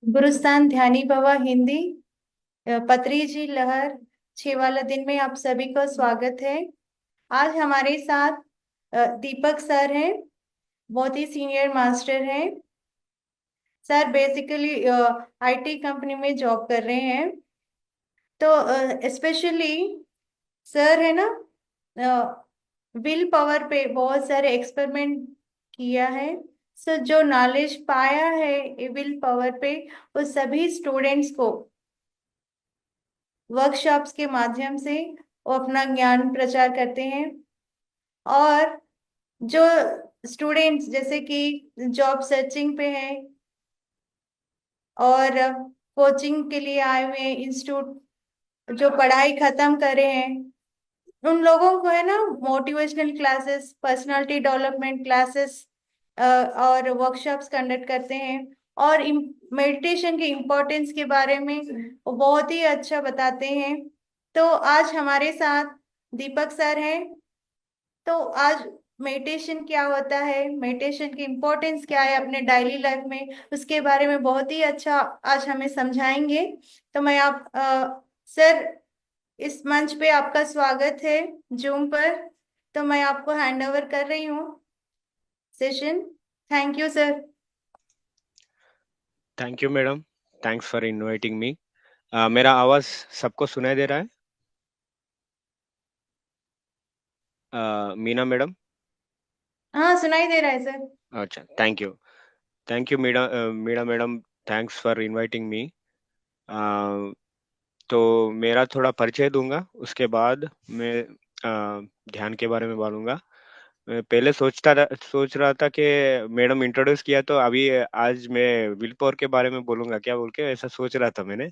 गुरुस्तान ध्यानी भवा हिंदी पत्री जी लहर 6 वाला दिन में आप सभी का स्वागत है। आज हमारे साथ दीपक सर हैं। बहुत ही सीनियर मास्टर हैं। सर बेसिकली आईटी कंपनी में जॉब कर रहे हैं। तो स्पेशली सर है ना, विल पावर पे बहुत सारे एक्सपेरिमेंट किया है। सो जो नॉलेज पाया है विल पावर पे, वो सभी स्टूडेंट्स को वर्कशॉप्स के माध्यम से वो अपना ज्ञान प्रचार करते हैं। और जो स्टूडेंट्स जैसे कि जॉब सर्चिंग पे हैं और कोचिंग के लिए आए हुए हैं, इंस्टीट्यूट जो पढ़ाई खत्म करे हैं, उन लोगों को है ना motivational classes, personality development classes और वर्कशॉप्स कंडक्ट करते हैं। और मेडिटेशन के इम्पोर्टेंस के बारे में वो बहुत ही अच्छा बताते हैं। तो आज हमारे साथ दीपक सर हैं। तो आज मेडिटेशन क्या होता है, मेडिटेशन की इम्पोर्टेंस क्या है अपने डेली लाइफ में, उसके बारे में बहुत ही अच्छा आज हमें समझाएंगे। तो मैं आप सर, इस मंच पे आपका स्वागत है जूम पर। तो मैं आपको हैंड ओवर कर रही हूँ session. Thank you sir. Thank you madam. Thanks for inviting me. मेरा आवाज सबको सुनाई दे रहा है? मीना मैडम। हाँ, सुनाई दे रहा है सर। अच्छा, thank you Meena madam. Thanks for inviting me. तो मेरा थोड़ा परिचय दूंगा, उसके बाद मैं ध्यान के बारे में बोलूंगा। मैं पहले सोच रहा था कि मैडम इंट्रोड्यूस किया तो अभी आज मैं विल पावर के बारे में बोलूंगा क्या बोल के ऐसा सोच रहा था मैंने।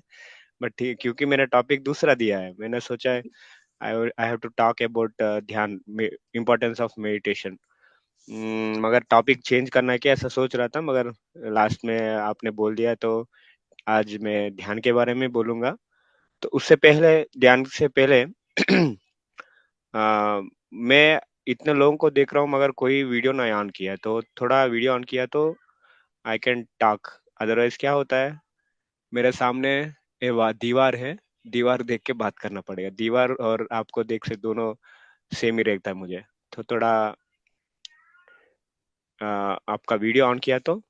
बट ठीक, क्योंकि मैंने टॉपिक दूसरा दिया है, मैंने सोचा है I have to talk about ध्यान, इम्पोर्टेंस ऑफ मेडिटेशन। मगर टॉपिक चेंज करना है क्या ऐसा सोच रहा था, मगर लास्ट में आपने बोल दिया तो आज मैं ध्यान के बारे में बोलूंगा। तो उससे पहले, ध्यान से पहले मैं इतने लोगों को देख रहा हूँ मगर कोई वीडियो ना ऑन किया है, तो थोड़ा वीडियो ऑन किया तो आई कैन टॉक। अदरवाइज क्या होता है, मेरे सामने दीवार है, दीवार देख के बात करना पड़ेगा। दीवार और आपको देख से दोनों सेम ही रहता है मुझे। तो थोड़ा आपका वीडियो ऑन किया तो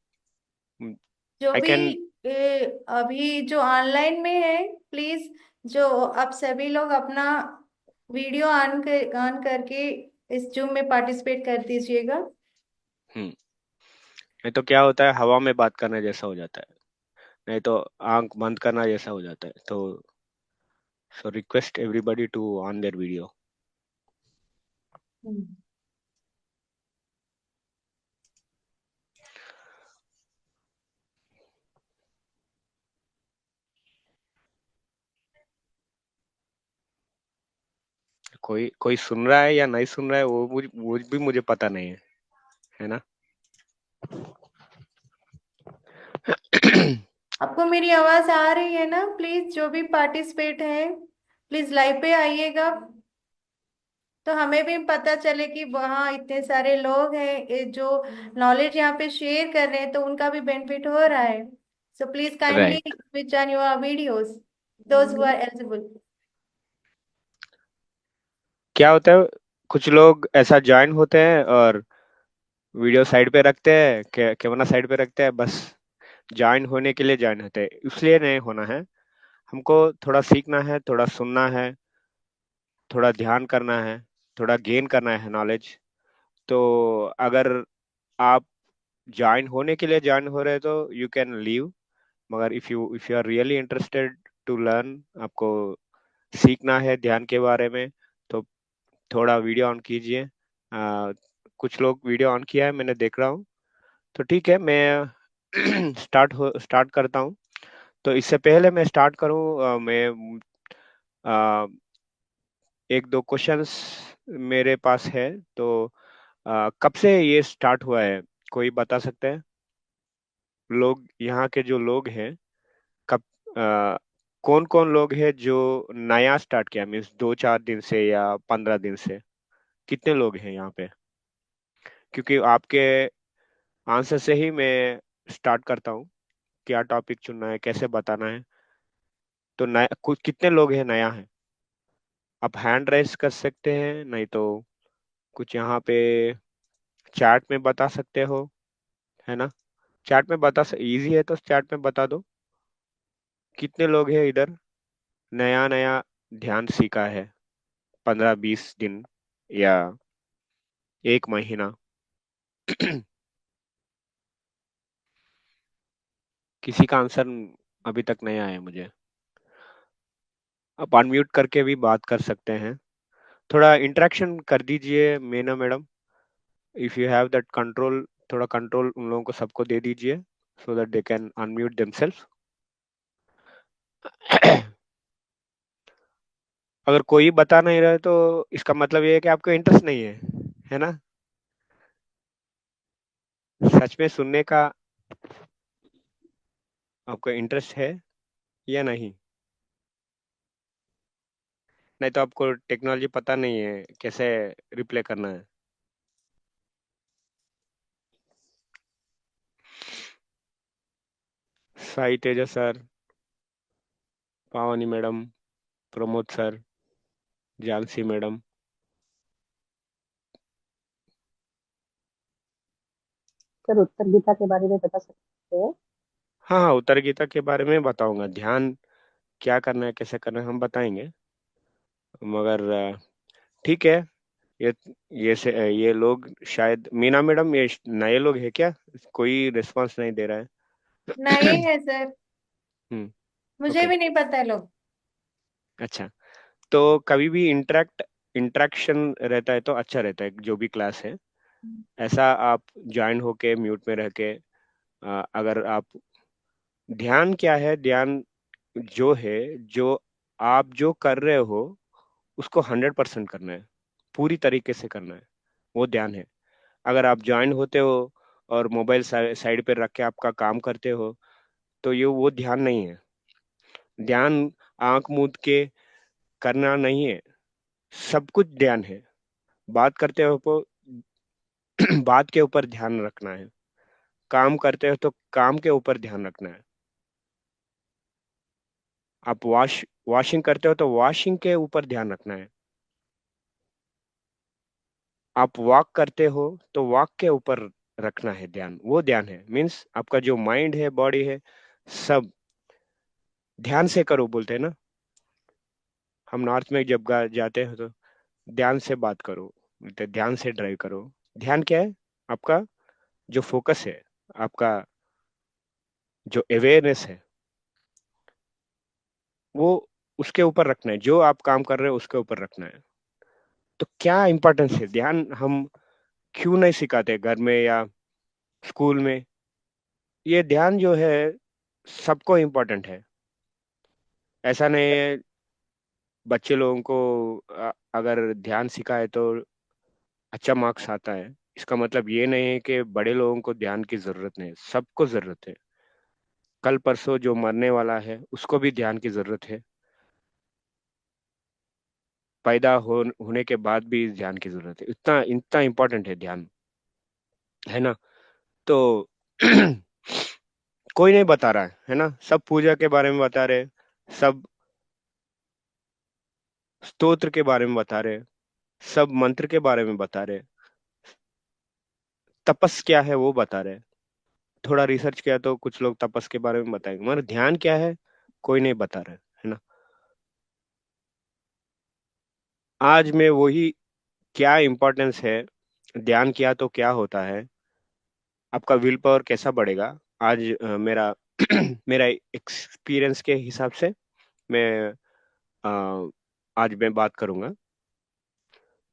जो आई भी कैन। अभी जो ऑनलाइन में है, प्लीज जो आप सभी लोग अपना वीडियो ऑन करके इस जूम में पार्टिसिपेट कर दीजिएगा। हम्म। नहीं तो क्या होता है, हवा में बात करने जैसा हो जाता है, नहीं तो आंख बंद करना जैसा हो जाता है। तो so request everybody to on their video. Hmm. कोई कोई सुन रहा है या नहीं सुन रहा है वो भी मुझे पता नहीं है ना। आपको मेरी आवाज आ रही है ना? प्लीज जो भी पार्टिसिपेट है, प्लीज लाइव पे आइएगा, तो हमें भी पता चले कि वहाँ इतने सारे लोग हैं जो नॉलेज यहाँ पे शेयर कर रहे हैं, तो उनका भी बेनिफिट हो रहा है। So please kindly write. Switch on your videos, those who are eligible. क्या होता है, कुछ लोग ऐसा ज्वाइन होते हैं और वीडियो साइड पे रखते हैं, कैमरा साइड पे रखते हैं, बस ज्वाइन होने के लिए ज्वाइन होते हैं। इसलिए नहीं होना है, हमको थोड़ा सीखना है, थोड़ा सुनना है, थोड़ा ध्यान करना है, थोड़ा गेन करना है नॉलेज। तो अगर आप ज्वाइन होने के लिए ज्वाइन हो रहे हैं तो यू कैन लीव। मगर if you are really interested to learn, आपको सीखना है ध्यान के बारे में, तो थोड़ा वीडियो ऑन कीजिए। कुछ लोग वीडियो ऑन किया है, मैंने देख रहा हूँ। तो ठीक है, मैं स्टार्ट करता हूँ। तो इससे पहले मैं स्टार्ट करूँ, मैं अ, एक दो क्वेश्चंस मेरे पास है। तो कब से ये स्टार्ट हुआ है, कोई बता सकते हैं? लोग, यहाँ के जो लोग हैं, कब कौन कौन लोग हैं जो नया स्टार्ट किया, मीन्स 2-4 दिन से या 15 दिन से? कितने लोग हैं यहाँ पे? क्योंकि आपके आंसर से ही मैं स्टार्ट करता हूँ। क्या टॉपिक चुनना है, कैसे बताना है। तो नया कुछ कितने लोग हैं नया है, आप हैंड राइज कर सकते हैं, नहीं तो कुछ यहाँ पे चैट में बता सकते हो, है ना। चैट में इजी है तो चैट में बता दो कितने लोग हैं इधर, नया नया ध्यान सीखा है 15-20 दिन या 1 महीना। किसी का आंसर अभी तक नहीं आया मुझे। आप अनम्यूट करके भी बात कर सकते हैं, थोड़ा इंटरेक्शन कर दीजिए Meena madam. If you have that control, थोड़ा कंट्रोल उन लोगों को सबको दे दीजिए, so that they can unmute themselves. अगर कोई बता नहीं रहे तो इसका मतलब ये है कि आपको इंटरेस्ट नहीं है ना। सच में सुनने का आपको इंटरेस्ट है या नहीं। नहीं तो आपको टेक्नोलॉजी पता नहीं है कैसे रिप्ले करना है। Sai Teja sir, Pavani madam, Pramod sir, Jhansi madam. Sir Uttar Gita के बारे में बता सकते हैं? हाँ हाँ, उत्तर गीता के बारे में बताऊंगा, ध्यान क्या करना है कैसे करना है हम बताएंगे। मगर ठीक है। ये ये लोग शायद, मीना मैडम ये नए लोग हैं क्या, कोई रिस्पांस नहीं दे रहा नहीं है। है सर, हम्म। मुझे ओके। भी नहीं पता है लोग। अच्छा, तो कभी भी इंटरेक्शन रहता है तो अच्छा रहता है, जो भी क्लास है ऐसा आप ज्वाइन होके म्यूट में रह के, अगर आप, ध्यान क्या है, ध्यान जो है, जो आप जो कर रहे हो उसको 100% करना है, पूरी तरीके से करना है, वो ध्यान है। अगर आप ज्वाइन होते हो और मोबाइल साइड पे रख के आपका काम करते हो तो ये वो ध्यान नहीं है। ध्यान आंख मूंद के करना नहीं है, सब कुछ ध्यान है। बात करते हो तो बात के ऊपर ध्यान रखना है, काम करते हो तो काम के ऊपर ध्यान रखना है। आप वॉशिंग करते हो तो वॉशिंग के ऊपर ध्यान रखना है। आप वॉक करते हो तो वॉक के ऊपर रखना है ध्यान, वो ध्यान है। मीन्स आपका जो माइंड है, बॉडी है, सब ध्यान से करो बोलते हैं ना। हम नॉर्थ में जब जाते हैं तो ध्यान से बात करो, बोलते हैं, ध्यान से ड्राइव करो। ध्यान क्या है, आपका जो फोकस है, आपका जो अवेयरनेस है, वो उसके ऊपर रखना है, जो आप काम कर रहे हो उसके ऊपर रखना है। तो क्या इंपॉर्टेंस है ध्यान, हम क्यों नहीं सिखाते घर में या स्कूल में। ये ध्यान जो है सबको इम्पोर्टेंट है, ऐसा नहीं है। बच्चे लोगों को अगर ध्यान सिखाए तो अच्छा मार्क्स आता है, इसका मतलब ये नहीं है कि बड़े लोगों को ध्यान की जरूरत नहीं है, सबको जरूरत है। कल परसों जो मरने वाला है उसको भी ध्यान की जरूरत है, पैदा होने के बाद भी ध्यान की जरूरत है, इतना इतना इम्पोर्टेंट है ध्यान, है ना। तो कोई नहीं बता रहा है ना, सब पूजा के बारे में बता रहे, सब स्तोत्र के बारे में बता रहे, सब मंत्र के बारे में बता रहे, तपस क्या है वो बता रहे। थोड़ा रिसर्च किया तो कुछ लोग तपस के बारे में बताएंगे, मगर ध्यान क्या है कोई नहीं बता रहा है ना। आज में वही, क्या इम्पोर्टेंस है, ध्यान किया तो क्या होता है, आपका विल पावर कैसा बढ़ेगा। आज मेरा मेरा एक्सपीरियंस के हिसाब से मैं अ, आज मैं बात करूंगा।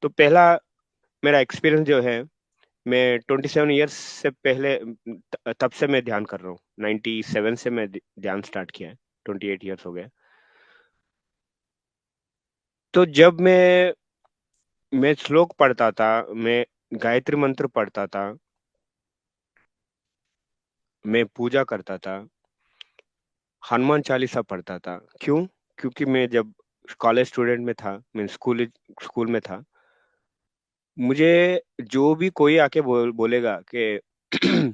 तो पहला मेरा एक्सपीरियंस जो है, मैं 27 ईयर्स से पहले, तब से मैं ध्यान कर रहा हूँ, 97 से मैं ध्यान स्टार्ट किया है, 28 ईयर्स हो गए। तो जब मैं श्लोक पढ़ता था, मैं गायत्री मंत्र पढ़ता था, मैं पूजा करता था, हनुमान चालीसा पढ़ता था। क्यों? क्योंकि मैं जब कॉलेज स्टूडेंट में था, मैं स्कूल में था, मुझे जो भी कोई आके बोलेगा कि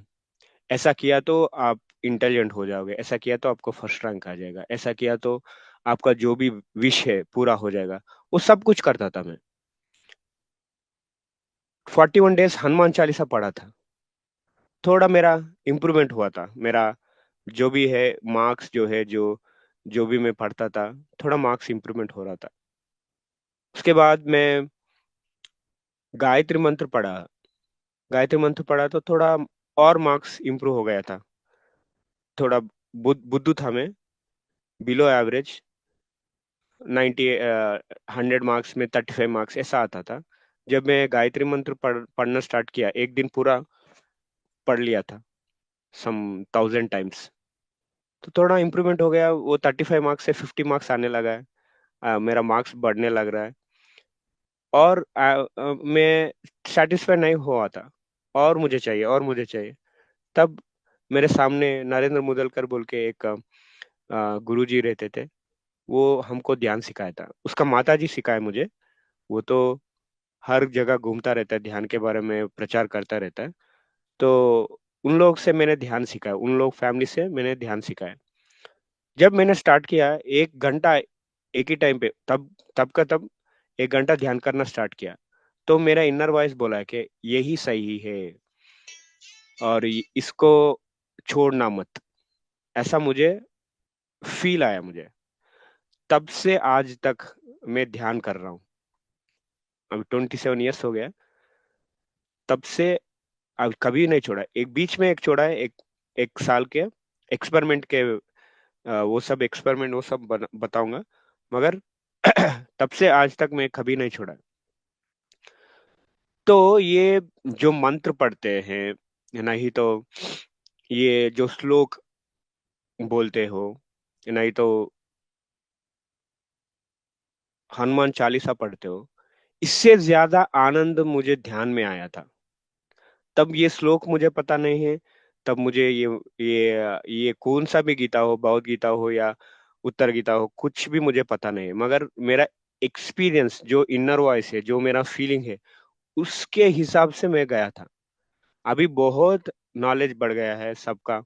ऐसा किया तो आप इंटेलिजेंट हो जाओगे, ऐसा किया तो आपको फर्स्ट रैंक आ जाएगा, ऐसा किया तो आपका जो भी विश है पूरा हो जाएगा। वो सब कुछ करता था मैं। 41 डेज हनुमान चालीसा पढ़ा था। थोड़ा मेरा इम्प्रूवमेंट हुआ था। मेरा जो भी है मार्क्स जो है, जो जो भी मैं पढ़ता था, थोड़ा मार्क्स इम्प्रूवमेंट हो रहा था। उसके बाद मैं गायत्री मंत्र पढ़ा। गायत्री मंत्र पढ़ा तो थोड़ा और मार्क्स इम्प्रूव हो गया था। थोड़ा बुद्धू था मैं, बिलो एवरेज। 90 100 मार्क्स में 35 मार्क्स ऐसा आता था। जब मैं गायत्री मंत्र पढ़ना स्टार्ट किया, एक दिन पूरा पढ़ लिया था, सम 1000 टाइम्स। तो थोड़ा इम्प्रूवमेंट हो गया। वो 35 मार्क्स से 50 मार्क्स आने लगा है। मेरा मार्क्स बढ़ने लग रहा है। और मैं सेटिस्फाई नहीं हुआ था। और मुझे चाहिए, और मुझे चाहिए। तब मेरे सामने नरेंद्र मुदलकर बोल के एक गुरुजी रहते थे। वो हमको ध्यान सिखाया था, उसका माता जी सिखाया मुझे। वो तो हर जगह घूमता रहता है, ध्यान के बारे में प्रचार करता रहता है। तो उन लोग से मैंने ध्यान सीखा, उन लोग फैमिली से मैंने ध्यान सीखा है। जब मैंने स्टार्ट किया 1 घंटा एक ही टाइम पे, तब तब का तब 1 घंटा ध्यान करना स्टार्ट किया, तो मेरा इनर वॉइस बोला कि यही सही है और इसको छोड़ना मत। ऐसा मुझे फील आया मुझे। तब से आज तक मैं ध्यान कर रहा हूँ। अभी 27 ईयर्स हो गया। तब से अब कभी नहीं छोड़ा। एक बीच में एक छोड़ा है, एक 1 साल के एक्सपेरिमेंट के। वो सब एक्सपेरिमेंट वो सब बताऊंगा, मगर तब से आज तक मैं कभी नहीं छोड़ा। तो ये जो मंत्र पढ़ते हैं, नहीं तो ये जो श्लोक बोलते हो, नहीं तो हनुमान चालीसा पढ़ते हो, इससे ज्यादा आनंद मुझे ध्यान में आया था। तब ये श्लोक मुझे पता नहीं है। तब मुझे ये कौन सा भी गीता हो, भगवत गीता हो या उत्तर गीता हो, कुछ भी मुझे पता नहीं है। मगर मेरा एक्सपीरियंस, जो इनर वॉइस है, जो मेरा फीलिंग है, उसके हिसाब से मैं गया था। अभी बहुत नॉलेज बढ़ गया है सबका।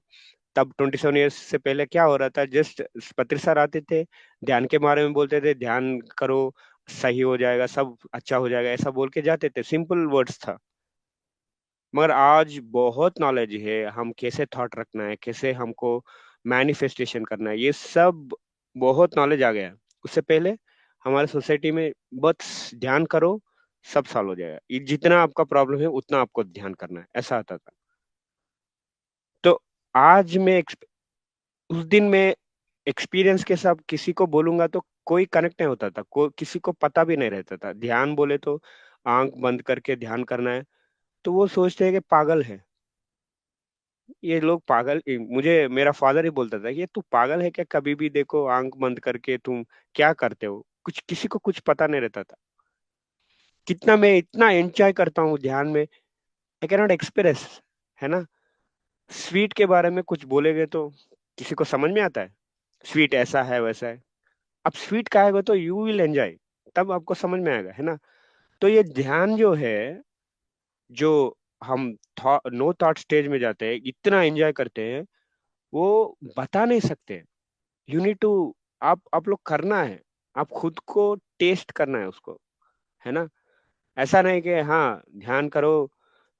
तब 27 ईयर्स से पहले क्या हो रहा था, जस्ट पत्र सर आते थे, ध्यान के बारे में बोलते थे, ध्यान करो सही हो जाएगा, सब अच्छा हो जाएगा, ऐसा बोल के जाते थे। सिंपल वर्ड्स था। मगर आज बहुत नॉलेज है, हम कैसे थॉट रखना है, कैसे हमको मैनिफेस्टेशन करना है, ये सब बहुत नॉलेज आ गया है। उससे पहले हमारे सोसाइटी में बस ध्यान करो, सब सॉल्व हो जाएगा, ये जितना आपका प्रॉब्लम है उतना आपको ध्यान करना है, ऐसा आता था। तो आज मैं उस दिन मैं एक्सपीरियंस के साथ किसी को बोलूंगा तो कोई कनेक्ट नहीं होता था, किसी को पता भी नहीं रहता था। ध्यान बोले तो आंख बंद करके ध्यान करना है, तो वो सोचते हैं कि पागल है ये लोग, पागल। मुझे मेरा फादर ही बोलता था, ये तू पागल है क्या, कभी भी देखो आंख बंद करके तुम क्या करते हो। कुछ किसी को कुछ पता नहीं रहता था। कितना मैं इतना एंजॉय करता हूँ ध्यान में, आई कैनॉट एक्सप्रेस, है ना। स्वीट के बारे में कुछ बोलेगे तो किसी को समझ में आता है, स्वीट ऐसा है वैसा है। अब स्वीट खाएगा तो यू विल एंजॉय, तब आपको समझ में आएगा, है ना। तो ये ध्यान जो है, जो हम नो थॉट स्टेज में जाते हैं, इतना एंजॉय करते हैं, वो बता नहीं सकते। यू नीड टू, आप लोग करना है, आप खुद को टेस्ट करना है उसको, है ना। ऐसा नहीं कि हाँ ध्यान करो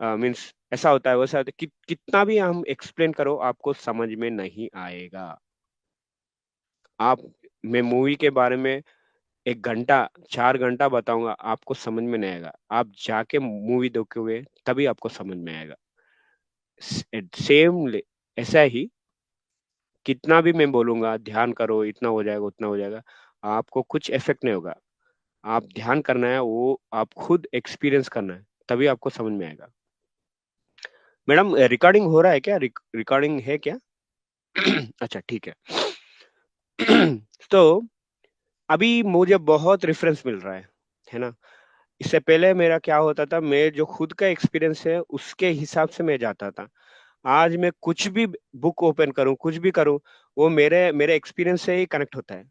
मीन्स ऐसा होता है वैसा होता है, कितना भी हम एक्सप्लेन करो आपको समझ में नहीं आएगा। आप, मैं मूवी के बारे में 1 घंटा 4 घंटा बताऊंगा, आपको समझ में नहीं आएगा। आप जाके मूवी देखोगे तभी आपको समझ में आएगा। सेम ऐसा ही, कितना भी मैं बोलूंगा ध्यान करो, इतना हो जाएगा उतना हो जाएगा, आपको कुछ इफेक्ट नहीं होगा। आप ध्यान करना है, वो आप खुद एक्सपीरियंस करना है, तभी आपको समझ में आएगा। मैडम रिकॉर्डिंग हो रहा है क्या, रिकॉर्डिंग है क्या? अच्छा ठीक है। तो अभी मुझे बहुत रेफरेंस मिल रहा है ना। इससे पहले मेरा क्या होता था, मैं जो खुद का एक्सपीरियंस है उसके हिसाब से मैं जाता था। आज मैं कुछ भी बुक ओपन करूं, कुछ भी करूं, वो मेरे मेरे एक्सपीरियंस से ही कनेक्ट होता है।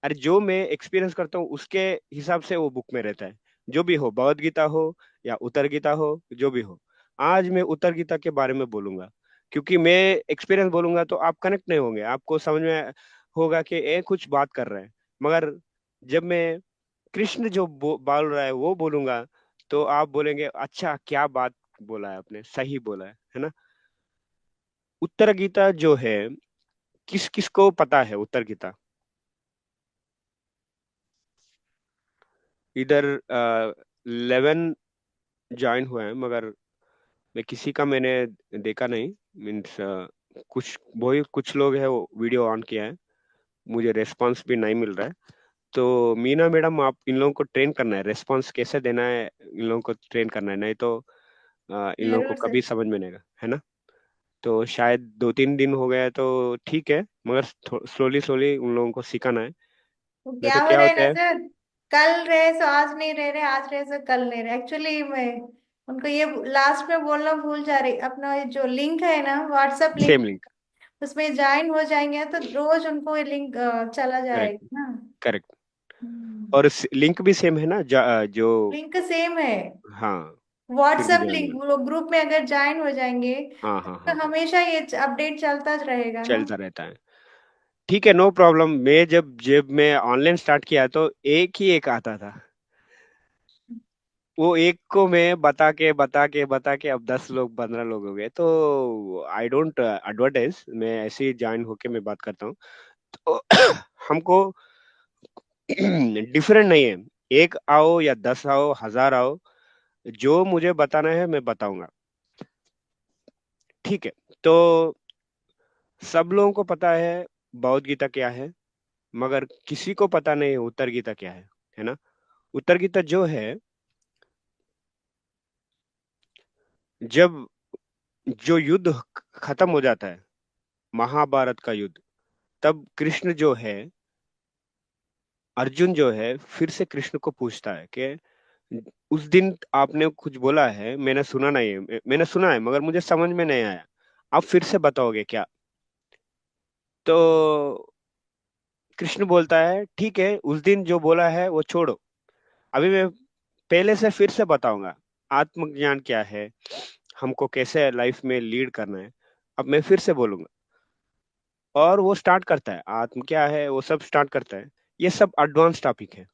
अरे जो मैं एक्सपीरियंस करता हूँ उसके हिसाब से वो बुक में रहता है। जो भी हो, भगवत गीता हो या उत्तर गीता हो, जो भी हो। आज मैं उत्तर गीता के बारे में बोलूंगा, क्योंकि मैं एक्सपीरियंस बोलूंगा तो आप कनेक्ट नहीं होंगे, आपको समझ में होगा कि ये कुछ बात कर रहे हैं। मगर जब मैं कृष्ण जो बोल रहा है वो बोलूंगा, तो आप बोलेंगे अच्छा क्या बात बोला है आपने, सही बोला है ना। उत्तर गीता जो है, किस किस को पता है उत्तर गीता? इधर 11 ज्वाइन हुआ है, मगर मैं किसी का मैंने देखा नहीं। मीन्स कुछ वही कुछ लोग है वो वीडियो ऑन किया है, मुझे रेस्पॉन्स भी नहीं मिल रहा है। तो मीना मैडम, आप इन लोगों को ट्रेन करना है, रेस्पॉन्स कैसे देना है इन लोगों को ट्रेन करना है, नहीं तो इन लोगों को जरूर कभी सर। समझ में नहीं आएगा, है ना। तो शायद 2-3 दिन हो गया है तो ठीक है, मगर स्लोली स्लोली उन लोगों को सिखाना है। वो नहीं क्या तो हो क्या रहा है होता ना है, सर, कल रहे सो आज नहीं रह रहे, आज रहे सो कल नहीं रहे। एक्चुअली मैं उनको ये लास्ट में बोलना भूल जा रही, अपना ये जो लिंक है ना व्हाट्सएप सेम लिंक, लिंक। उसमें ज्वाइन हो जाएंगे तो रोज उनको ये लिंक चला करेक्ट, जाएगा ना। करेक्ट। और लिंक भी सेम है ना, जो लिंक सेम है, हाँ, फिर भी व्हाट्सएप ज्वाइन लिंक, हुआ। वो लोग ग्रुप में अगर ज्वाइन हो जाएंगे हाँ हाँ तो हाँ हाँ, हमेशा ये अपडेट चलता रहेगा ना। चलता रहता है। ठीक है, नो प्रॉब्लम। मैं जब जब मैं ऑनलाइन स्टार्ट किया तो एक ही एक आता था, वो एक को मैं बता के अब 10 लोग 15 लोग हो गए। तो आई डोंट एडवर्टाइज, मैं ऐसे ही ज्वाइन होके मैं बात करता हूँ। तो हमको डिफरेंट नहीं है, एक आओ या 10 आओ, 1000 आओ, जो मुझे बताना है मैं बताऊंगा। ठीक है। तो सब लोगों को पता है भगवद गीता क्या है, मगर किसी को पता नहीं है उत्तर गीता क्या है ना। उत्तर गीता जो है, जब जो युद्ध खत्म हो जाता है, महाभारत का युद्ध, तब कृष्ण जो है, अर्जुन जो है फिर से कृष्ण को पूछता है कि उस दिन आपने कुछ बोला है, मैंने सुना नहीं है, मैंने सुना है मगर मुझे समझ में नहीं आया, आप फिर से बताओगे क्या? तो कृष्ण बोलता है ठीक है, उस दिन जो बोला है वो छोड़ो, अभी मैं पहले से फिर से बताऊंगा आत्मज्ञान क्या है, हमको कैसे लाइफ में लीड करना है। अब मैं फिर से बोलूंगा, और वो स्टार्ट करता है आत्म क्या है, वो सब स्टार्ट करता है। ये सब एडवांस टॉपिक है।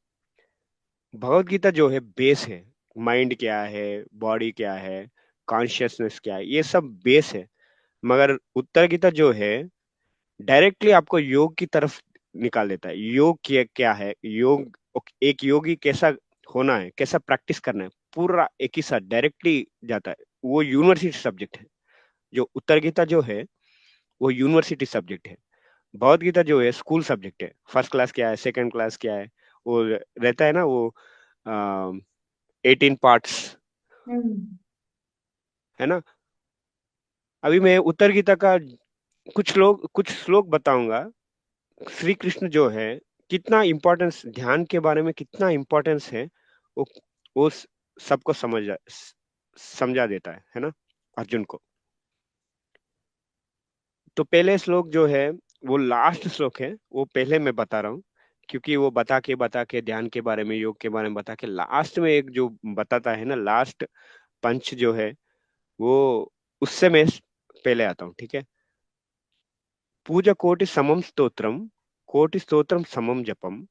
भगवत गीता जो है बेस है, माइंड क्या है, बॉडी क्या है, कॉन्शियसनेस क्या है, ये सब बेस है। मगर उत्तर गीता जो है डायरेक्टली आपको योग की तरफ निकाल देता है। योग क्या है, योग एक योगी कैसा होना है, कैसा प्रैक्टिस करना है, पूरा एक ही साथ डायरेक्टली जाता है। वो यूनिवर्सिटी सब्जेक्ट है। जो उत्तर गीता जो है वो यूनिवर्सिटी सब्जेक्ट है। भगवत गीता जो है स्कूल सब्जेक्ट है। फर्स्ट क्लास क्या है, सेकंड क्लास क्या है, वो रहता है ना, वो 18 पार्ट्स, हम्म। है ना। अभी मैं उत्तर गीता का कुछ श्लोक बताऊंगा। श्री कृष्ण जो है कितना इम्पोर्टेंस, ध्यान के बारे में कितना इम्पोर्टेंस है, वो वो सबको समझा देता है ना, अर्जुन को। तो पहले श्लोक जो है, वो लास्ट श्लोक है, वो पहले मैं बता रहा हूँ, क्योंकि वो बता के ध्यान के बारे में, योग के बारे में बता के लास्ट में एक जो बताता है ना, लास्ट पंच जो है वो, उससे मैं पहले आता हूँ, ठीक है। पूजा कोटि समम स्तोत्रम, कोटि स्तोत्रम समम जपम,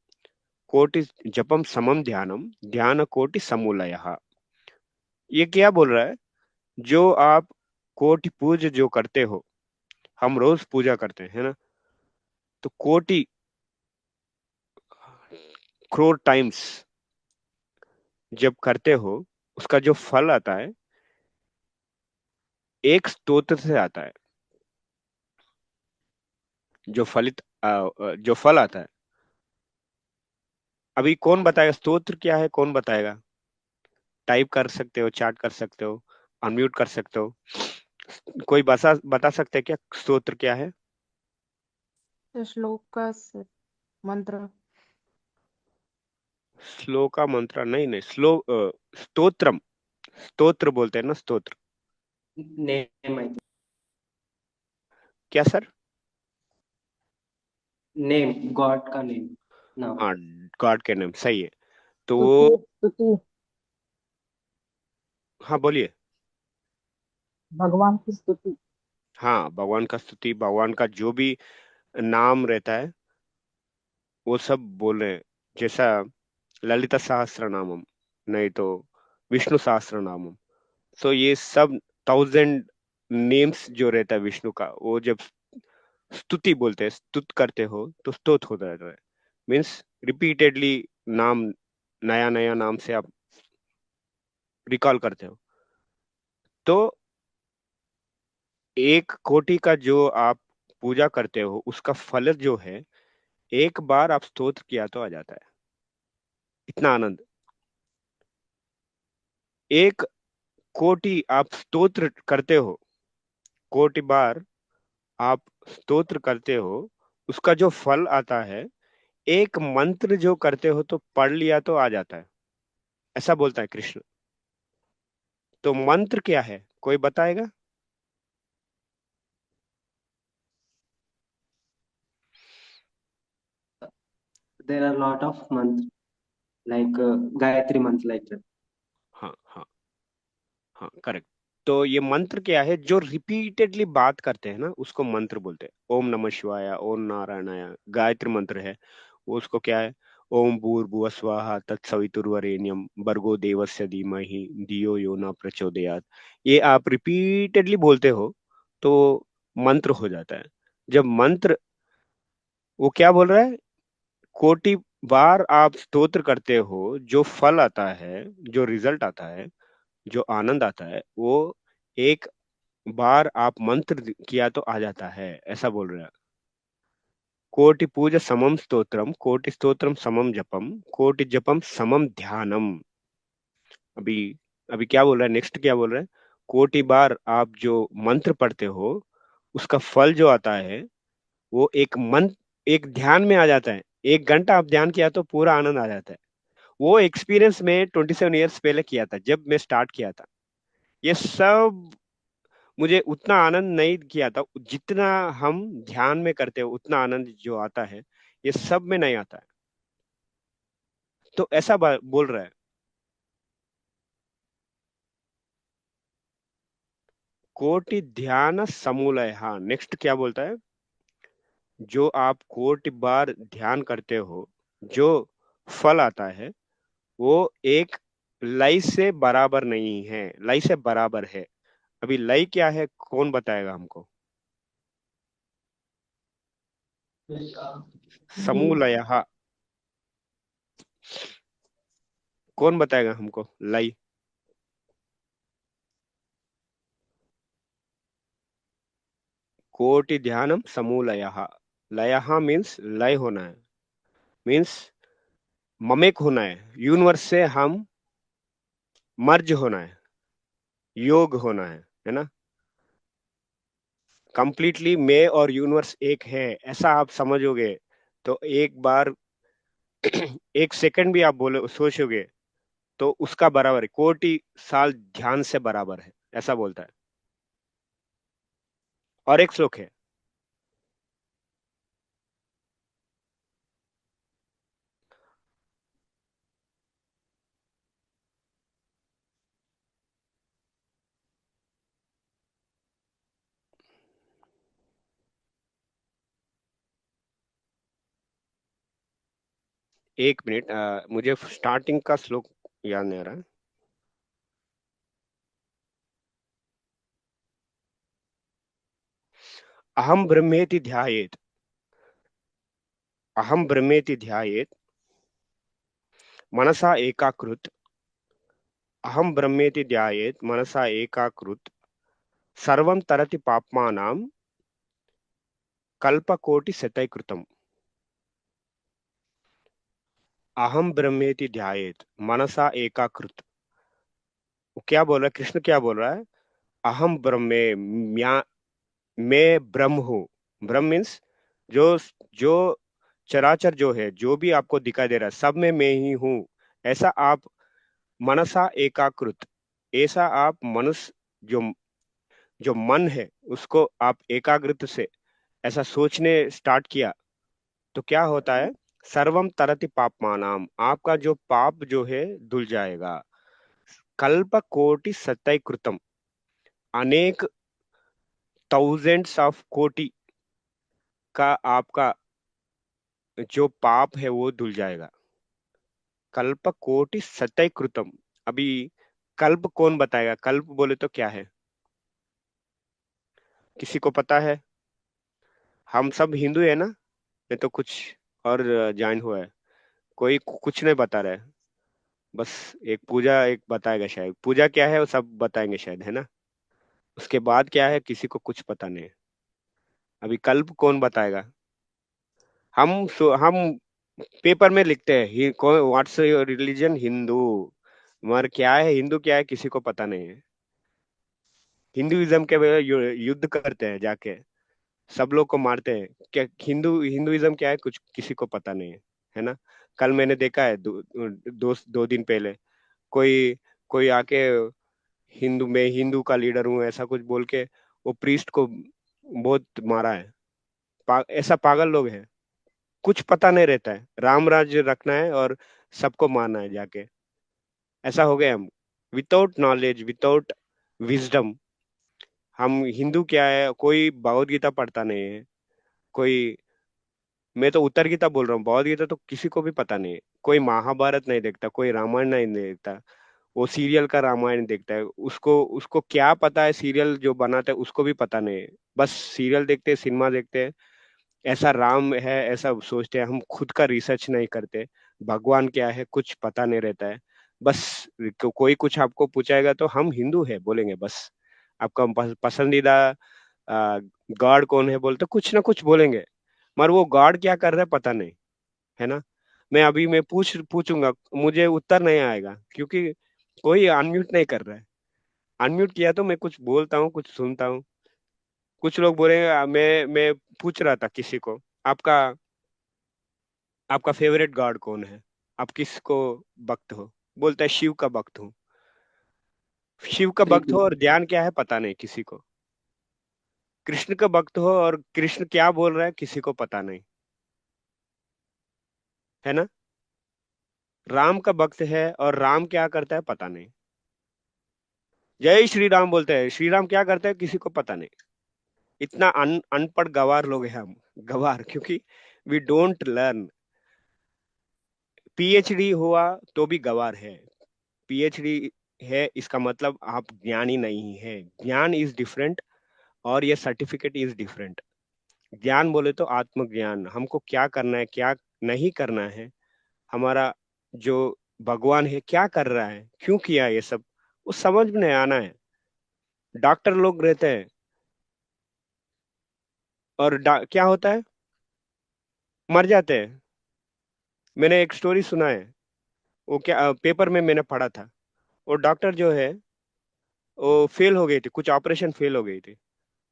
कोटि जपम समम ध्यानम, ध्यान कोटि समूलयः। ये क्या बोल रहा है? जो आप कोटि पूज जो करते हो, हम रोज पूजा करते हैं, है ना। तो कोटि, करोड़ टाइम्स जब करते हो, उसका जो फल आता है एक स्तोत्र से आता है। जो फल आता है, अभी कौन बताएगा स्तोत्र क्या है, कौन बताएगा? टाइप कर सकते हो, चैट कर सकते हो, अनम्यूट कर सकते हो। कोई बता सकते हैं क्या स्तोत्र क्या है? श्लोक का मंत्र। श्लोका मंत्र नहीं, नहीं, स्तोत्रम, स्तोत्र बोलते हैं ना, स्तोत्र। Name, I think. क्या सर? नेम, गॉड का नेम, नाम। हाँ, गॉड के नेम, सही है। तो स्तुति वो, स्तुति हाँ बोलिए। भगवान की स्तुति। हाँ, भगवान का स्तुति, भगवान का जो भी नाम रहता है वो सब बोल रहे हैं। जैसा ललिता सहस्त्र नामम, नहीं तो विष्णु सहस्त्र नामम। तो ये सब 1000 नेम्स जो रहता है विष्णु का, वो जब स्तुति बोलते हैं, स्तुत करते हो, तो स्तोत होता रहता है। मीन्स रिपीटेडली नाम, नया नया नाम से आप रिकॉल करते हो। तो एक कोटि का जो आप पूजा करते हो उसका फल जो है, एक बार आप स्तोत्र किया तो आ जाता है। इतना आनंद। एक कोटि आप स्तोत्र करते हो, कोटि बार आप स्तोत्र करते हो, उसका जो फल आता है, एक मंत्र जो करते हो तो पढ़ लिया तो आ जाता है, ऐसा बोलता है कृष्ण। तो मंत्र क्या है, कोई बताएगा? There are a lot of months like Gayatri month like that. हाँ हाँ हाँ, करेक्ट। तो ये मंत्र क्या है, जो रिपीटेडली बात करते हैं ना उसको मंत्र बोलते हैं। ओम नमः शिवाय, ओम नारायणाय, गायत्री मंत्र है वो, उसको क्या है, ओम भूर्भुवः स्वः तत्सवितुर्वरेण्यम भर्गो देवस्य धीमहि धियो यो न प्रचोदयात्। ये आप रिपीटेडली बोलते हो तो मंत्र हो जाता है। जब मंत्र, वो क्या बोल रहा है, कोटि बार आप स्तोत्र करते हो, जो फल आता है, जो रिजल्ट आता है, जो आनंद आता है, वो एक बार आप मंत्र किया तो आ जाता है, ऐसा बोल रहे हैं। कोटि पूज समम स्तोत्रम, कोटि स्तोत्रम समम जपम, कोटि जपम समम ध्यानम। अभी अभी क्या बोल रहा है, नेक्स्ट क्या बोल रहा है, कोटि बार आप जो मंत्र पढ़ते हो उसका फल जो आता है, वो एक मंत्र, एक ध्यान में आ जाता है। 1 घंटा आप ध्यान किया तो पूरा आनंद आ जाता है। वो एक्सपीरियंस में 27 ईयर्स पहले किया था, जब मैं स्टार्ट किया था। ये सब मुझे उतना आनंद नहीं किया था जितना हम ध्यान में करते हो, उतना आनंद जो आता है ये सब में नहीं आता है। तो ऐसा बोल रहा है। कोटि ध्यान समूलय, हाँ नेक्स्ट क्या बोलता है, जो आप कोटि बार ध्यान करते हो, जो फल आता है वो एक लय से बराबर नहीं है, लय से बराबर है। अभी लय क्या है, कौन बताएगा हमको? समूलय, कौन बताएगा हमको लय? कोटि ध्यानम समूलय, लय मीन्स लय होना है, मीन्स ममेक होना है, यूनिवर्स से हम मर्ज होना है, योग होना है ना। कंप्लीटली मैं और यूनिवर्स एक है, ऐसा आप समझोगे तो एक बार 1 सेकंड भी आप बोले सोचोगे तो उसका बराबर है, कोटि साल ध्यान से बराबर है, ऐसा बोलता है। और एक श्लोक है, 1 मिनट, मुझे स्टार्टिंग का श्लोक याद नहीं आ रहा। अहम ब्रह्मेति ध्यायेत, अहम ब्रह्मेति ध्यायेत मनसा एकाकृत, अहम ब्रह्मेति ध्यायेत मनसा एकाकृत सर्वं तरति पाप्मानां कल्पकोटि शतैकृतम्। अहम ब्रह्मेति ध्यायेत मनसा एकाकृत, वो क्या बोल रहा है, कृष्ण क्या बोल रहा है, अहम ब्रह्मे, मैं ब्रह्म हूँ। ब्रह्म मीन्स जो जो चराचर जो है, जो भी आपको दिखाई दे रहा है, सब में मैं ही हूँ। ऐसा आप मनसा एकाकृत, ऐसा आप मनुष्य, जो जो मन है उसको आप एकाग्रत से ऐसा सोचने स्टार्ट किया तो क्या होता है, सर्वम तरति पापमानाम, आपका जो पाप जो है धुल जाएगा। कल्प कोटि सतैकृतम, अनेक थाउजेंड्स ऑफ कोटि का आपका जो पाप है वो धुल जाएगा। कल्प कोटि सतय कृतम। अभी कल्प कौन बताएगा? कल्प बोले तो क्या है? किसी को पता है? हम सब हिंदू है ना? ये तो कुछ और ज्वाइन हुआ है। कोई कुछ नहीं बता रहा है। बस एक पूजा एक बताएगा शायद। पूजा क्या है वो सब बताएंगे शायद, है ना? उसके बाद क्या है किसी को कुछ पता नहीं है। अभी कल्प कौन बताएगा? हम पेपर में लिखते हैं कौन व्हाट्स योर रिलीजन, हिंदू। मगर क्या है हिंदू क्या है किसी को पता नहीं है। हिंदुइज्म के वे युद्ध करते हैं जाके, सब लोग को मारते हैं। क्या हिंदुइज्म क्या है कुछ किसी को पता नहीं है ना? कल मैंने देखा है दो दिन पहले कोई कोई आके हिंदू, मैं हिंदू का लीडर हूँ ऐसा कुछ बोल के वो प्रीस्ट को बहुत मारा है। ऐसा पागल लोग हैं। कुछ पता नहीं रहता है, राम राज्य रखना है और सबको मारना है जाके। ऐसा हो गया हम, विदाउट नॉलेज, विदाउट विजडम। हम हिंदू क्या है, कोई भगवत गीता पढ़ता नहीं है। कोई, मैं तो उत्तर गीता बोल रहा हूँ, भगवत गीता तो किसी को भी पता नहीं है। कोई महाभारत नहीं देखता, कोई रामायण नहीं देखता। वो सीरियल का रामायण देखता है। उसको उसको क्या पता है? सीरियल जो बनाता है उसको भी पता नहीं है। बस सीरियल देखते हैं, सिनेमा देखते हैं, ऐसा राम है ऐसा सोचते हैं। हम खुद का रिसर्च नहीं करते। भगवान क्या है कुछ पता नहीं रहता है। बस कोई कुछ आपको पूछाएगा तो हम हिंदू है बोलेंगे बस। आपका पसंदीदा गॉड कौन है बोलते कुछ ना कुछ बोलेंगे। मगर वो गॉड क्या कर रहा है पता नहीं, है ना? मैं अभी मैं पूछूंगा, मुझे उत्तर नहीं आएगा क्योंकि कोई अनम्यूट नहीं कर रहा है। अनम्यूट किया तो मैं कुछ बोलता हूँ, कुछ सुनता हूँ। कुछ लोग बोलेंगे मैं पूछ रहा था किसी को, आपका आपका फेवरेट गॉड कौन है? आप किसको भक्त हो? बोलता है शिव का भक्त हूँ। शिव का श्री भक्त हो और ध्यान क्या है पता नहीं किसी को। कृष्ण का भक्त हो और कृष्ण क्या बोल रहा है किसी को पता नहीं, है ना? राम का भक्त है और राम क्या करता है पता नहीं। जय श्री राम बोलते हैं, श्री राम क्या करते हैं किसी को पता नहीं। इतना अनपढ़ गवार लोग हैं हम। गवार क्योंकि वी डोंट लर्न। पीएचडी हुआ तो भी गवार है। पीएचडी है इसका मतलब आप ज्ञानी नहीं है। ज्ञान इज डिफरेंट और ये सर्टिफिकेट इज डिफरेंट। ज्ञान बोले तो आत्मज्ञान, हमको क्या करना है क्या नहीं करना है, हमारा जो भगवान है क्या कर रहा है, क्यों किया ये सब, वो समझ में आना है। डॉक्टर लोग रहते हैं और क्या होता है, मर जाते हैं। मैंने एक स्टोरी सुना है, वो क्या पेपर में मैंने पढ़ा था। वो डॉक्टर जो है वो फेल हो गई थी, कुछ ऑपरेशन फेल हो गई थी।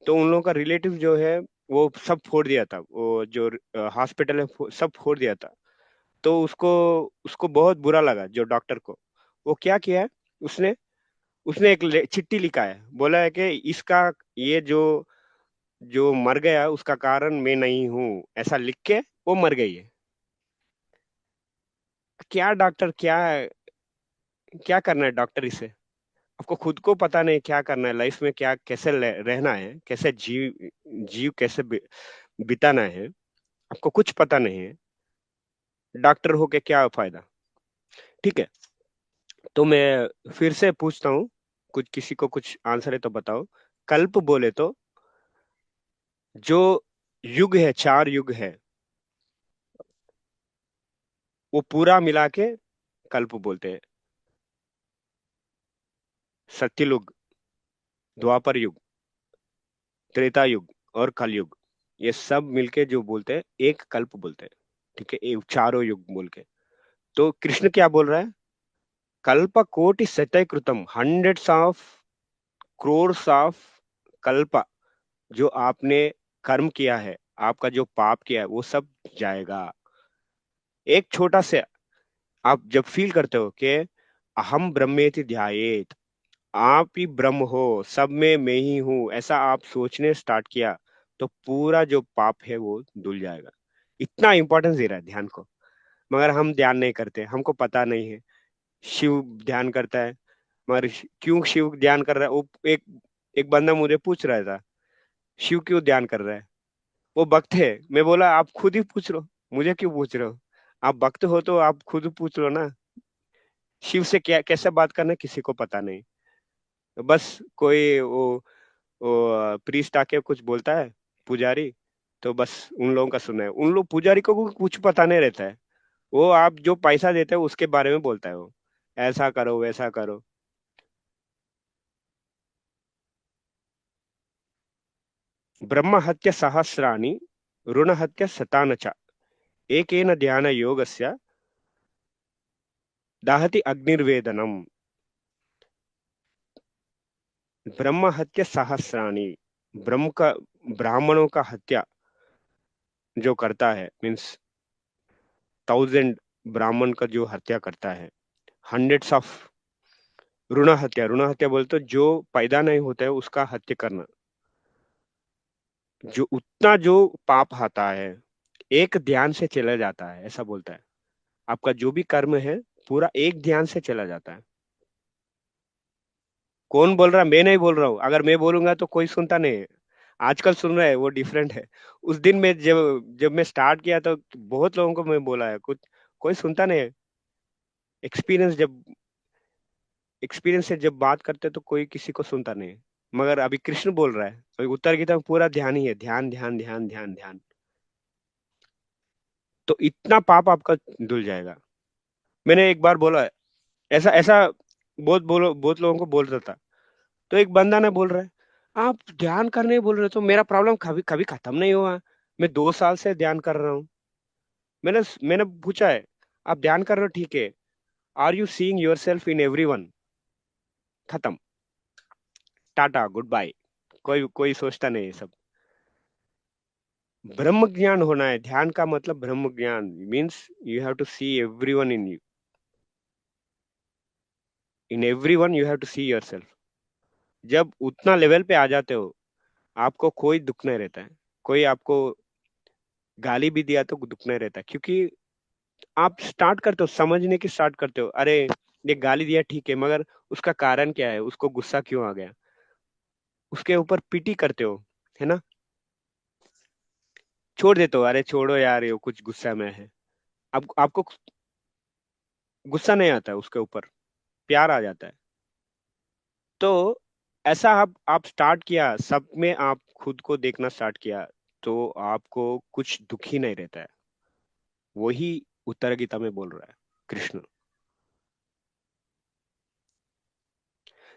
तो उन लोगों का रिलेटिव जो है वो सब फोड़ दिया था, वो जो हॉस्पिटल है सब फोड़ दिया था। तो उसको उसको बहुत बुरा लगा जो डॉक्टर को। वो क्या किया है, उसने उसने एक चिट्ठी लिखा है, बोला है कि इसका ये जो जो मर गया उसका कारण मैं नहीं हूँ, ऐसा लिख के वो मर गई है। क्या डॉक्टर, क्या क्या करना है डॉक्टर इसे? आपको खुद को पता नहीं क्या करना है लाइफ में, क्या कैसे रहना है, कैसे जीव जीव कैसे बिताना है, आपको कुछ पता नहीं है। डॉक्टर होके क्या फायदा? ठीक है, तो मैं फिर से पूछता हूँ, कुछ किसी को कुछ आंसर है तो बताओ। कल्प बोले तो जो युग है, चार युग है, वो पूरा मिला के कल्प बोलते हैं। सत्ययुग, द्वापर युग, त्रेता युग और कलयुग, ये सब मिलके जो बोलते हैं एक कल्प बोलते हैं। ठीक है, ये चारों युग बोल के। तो कृष्ण क्या बोल रहा है? कल्प कोटि सतय कृतम, हंड्रेड्स ऑफ क्रोर्स ऑफ कल्प, जो आपने कर्म किया है, आपका जो पाप किया है वो सब जाएगा। एक छोटा से, आप जब फील करते हो कि अहम ब्रह्मेति ध्यायेत, आप ही ब्रह्म हो, सब में मैं ही हूं, ऐसा आप सोचने स्टार्ट किया तो पूरा जो पाप है वो धुल जाएगा। इतना इंपॉर्टेंस दे रहा है ध्यान को। मगर हम ध्यान नहीं करते, हमको पता नहीं है। शिव ध्यान करता है, मगर क्यों शिव ध्यान कर रहा है? वो एक एक बंदा मुझे पूछ रहा था शिव क्यों ध्यान कर रहा है? वो भक्त है। मैं बोला आप खुद ही पूछ लो, मुझे क्यों पूछ रहे हो? आप भक्त हो तो आप खुद पूछ लो ना। शिव से क्या कैसे बात करना है किसी को पता नहीं। तो बस कोई वो प्रीस्ट आके कुछ बोलता है, पुजारी, तो बस उन लोगों का सुनना है। उन लोग पुजारी को कुछ पता नहीं रहता है। वो आप जो पैसा देते हो उसके बारे में बोलता है वो, ऐसा करो वैसा करो। ब्रह्म हत्य सहस्राणि ऋण हत्य शतान च एकेन ध्यान योगस्य दाहति अग्निर्वेदनम। ब्रह्म हत्या सहस्राणी, ब्रह्म का, ब्राह्मणों का हत्या जो करता है, मीन्स 1000 ब्राह्मण का जो हत्या करता है, हंड्रेड्स ऑफ ऋण हत्या बोलते तो जो पैदा नहीं होता है उसका हत्या करना। जो उतना जो पाप आता है एक ध्यान से चला जाता है, ऐसा बोलता है। आपका जो भी कर्म है पूरा एक ध्यान से चला जाता है। कौन बोल रहा है? मैं नहीं बोल रहा हूँ। अगर मैं बोलूंगा तो कोई सुनता नहीं है। आजकल सुन रहा है, वो डिफरेंट है। उस दिन में जब जब मैं स्टार्ट किया तो बहुत लोगों को मैं बोला है, कुछ कोई सुनता नहीं है। एक्सपीरियंस से जब बात करते तो कोई किसी को सुनता नहीं है। मगर अभी कृष्ण बोल रहा है, अभी उत्तर गीता में पूरा ध्यान ही है, ध्यान ध्यान ध्यान ध्यान ध्यान। तो इतना पाप आपका धुल जाएगा। मैंने एक बार बोला है, ऐसा ऐसा बहुत लोगों को बोल रहा था। तो एक बंदा ने बोल रहा है, आप ध्यान करने बोल रहे हो तो मेरा प्रॉब्लम कभी कभी खत्म नहीं हुआ। मैं 2 साल से ध्यान कर रहा हूँ। मैंने मैंने पूछा है, आप ध्यान कर रहे हो ठीक है, are you seeing yourself in everyone? खत्म, टाटा गुड बाय। कोई कोई सोचता नहीं है सब। ब्रह्म ज्ञान होना है। ध्यान का मतलब ब्रह्म ज्ञान means you have to see everyone in you, in everyone you have to see yourself. जब उतना लेवल पे आ जाते हो आपको कोई दुख नहीं रहता है। कोई आपको गाली भी दिया तो दुख नहीं रहता, क्योंकि आप स्टार्ट करते हो समझने की, स्टार्ट करते हो, अरे ये गाली दिया ठीक है मगर उसका कारण क्या है, उसको गुस्सा क्यों आ गया, उसके ऊपर पीटी करते हो, है ना। छोड़ देते हो, अरे छोड़ो यार ये कुछ गुस्सा में है। अब आपको गुस्सा नहीं आता है उसके ऊपर, प्यार आ जाता है। तो ऐसा आप स्टार्ट किया, सब में आप खुद को देखना स्टार्ट किया, तो आपको कुछ दुख ही नहीं रहता है। वही उत्तर गीता में बोल रहा है कृष्ण।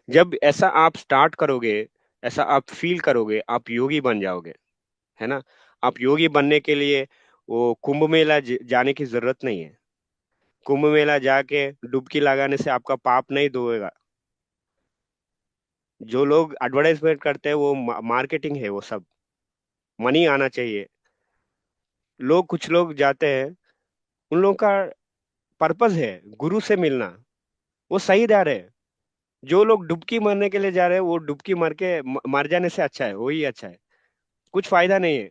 जब ऐसा आप स्टार्ट करोगे, ऐसा आप फील करोगे, आप योगी बन जाओगे, है ना। आप योगी बनने के लिए वो कुंभ मेला जाने की जरूरत नहीं है। कुंभ मेला जाके डुबकी लगाने से आपका पाप नहीं धोएगा। जो लोग एडवर्टाइजमेंट करते हैं वो मार्केटिंग है, वो सब मनी आना चाहिए। लोग, कुछ लोग जाते हैं, उन लोगों का पर्पस है गुरु से मिलना, वो सही जा रहे हैं। जो लोग डुबकी मरने के लिए जा रहे हैं वो डुबकी मर के मर जाने से अच्छा है, वही अच्छा है। कुछ फायदा नहीं है,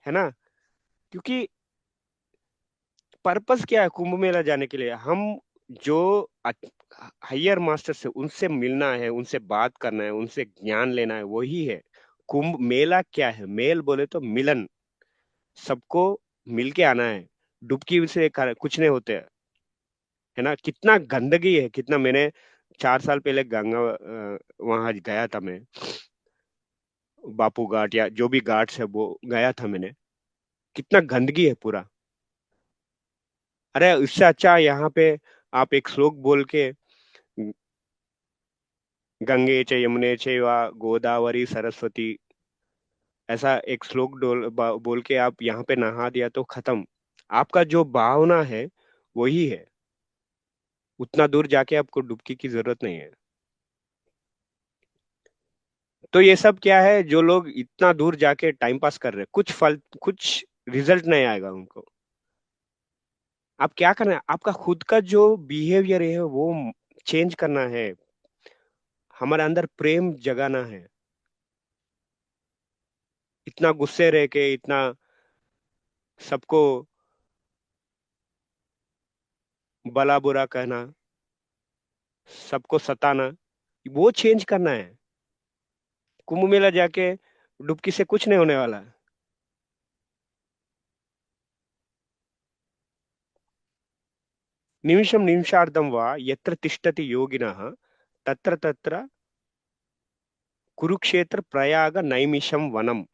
है ना। क्योंकि पर्पस क्या है कुंभ मेला जाने के लिए? हम जो हायर मास्टर से उनसे मिलना है, उनसे बात करना है, उनसे ज्ञान लेना है, वही है कुंभ मेला। क्या है मेल बोले तो मिलन, सबको मिल के आना है। डुबकी से कुछ नहीं होते, है ना। कितना गंदगी है, कितना। मैंने 4 साल पहले गंगा वहां गया था मैं, बापू घाट या जो भी घाट है वो गया था मैंने। कितना गंदगी है पूरा। अरे इससे अच्छा यहाँ पे आप एक श्लोक बोल के, गंगे च यमुने चैव गोदावरी सरस्वती, ऐसा एक श्लोक बोल के आप यहाँ पे नहा दिया तो खत्म। आपका जो भावना है वही है। उतना दूर जाके आपको डुबकी की जरूरत नहीं है। तो ये सब क्या है, जो लोग इतना दूर जाके टाइम पास कर रहे हैं, कुछ फल, कुछ रिजल्ट नहीं आएगा उनको। आप क्या करना है, आपका खुद का जो बिहेवियर है वो चेंज करना है। हमारे अंदर प्रेम जगाना है। इतना गुस्से रह के, इतना सबको भला बुरा कहना, सबको सताना, वो चेंज करना है। कुंभ मेला जाके डुबकी से कुछ नहीं होने वाला। निमिषम निमिषार्धम वा यत्र तिष्ठति योगिनः तत्र तत्र कुरुक्षेत्र प्रयाग नैमिषम वनम।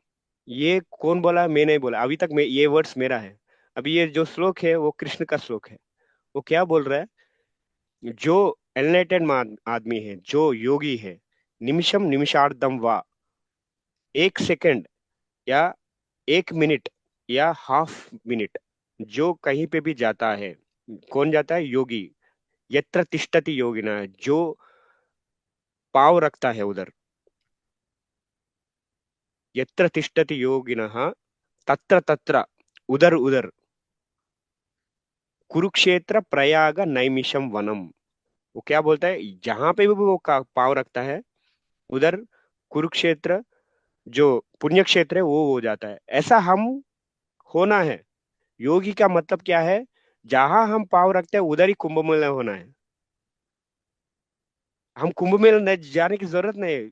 ये कौन बोला? मैं नहीं बोला अभी तक। मैं ये वर्ड्स मेरा है। अभी ये जो श्लोक है वो कृष्ण का श्लोक है। वो क्या बोल रहा है? जो एनलाइटेड आदमी है, जो योगी है, निमिषम निमिषार्धम वा, एक सेकंड या एक मिनट या हाफ मिनट, जो कहीं पे भी जाता है। कौन जाता है? योगी। यत्र तिष्ठति योगिना, जो पाव रखता है उधर। यत्र तिष्ठति योगिनः तत्र तत्र, उधर उधर, कुरुक्षेत्र प्रयाग नैमिषम वनम। वो क्या बोलता है? जहां पे भी वो पाव रखता है उधर कुरुक्षेत्र, जो पुण्य क्षेत्र है, वो हो जाता है। ऐसा हम होना है। योगी का मतलब क्या है? जहां हम पाव रखते हैं उधर ही कुंभ मेला होना है। हम कुंभ मेला जाने की जरूरत नहीं है।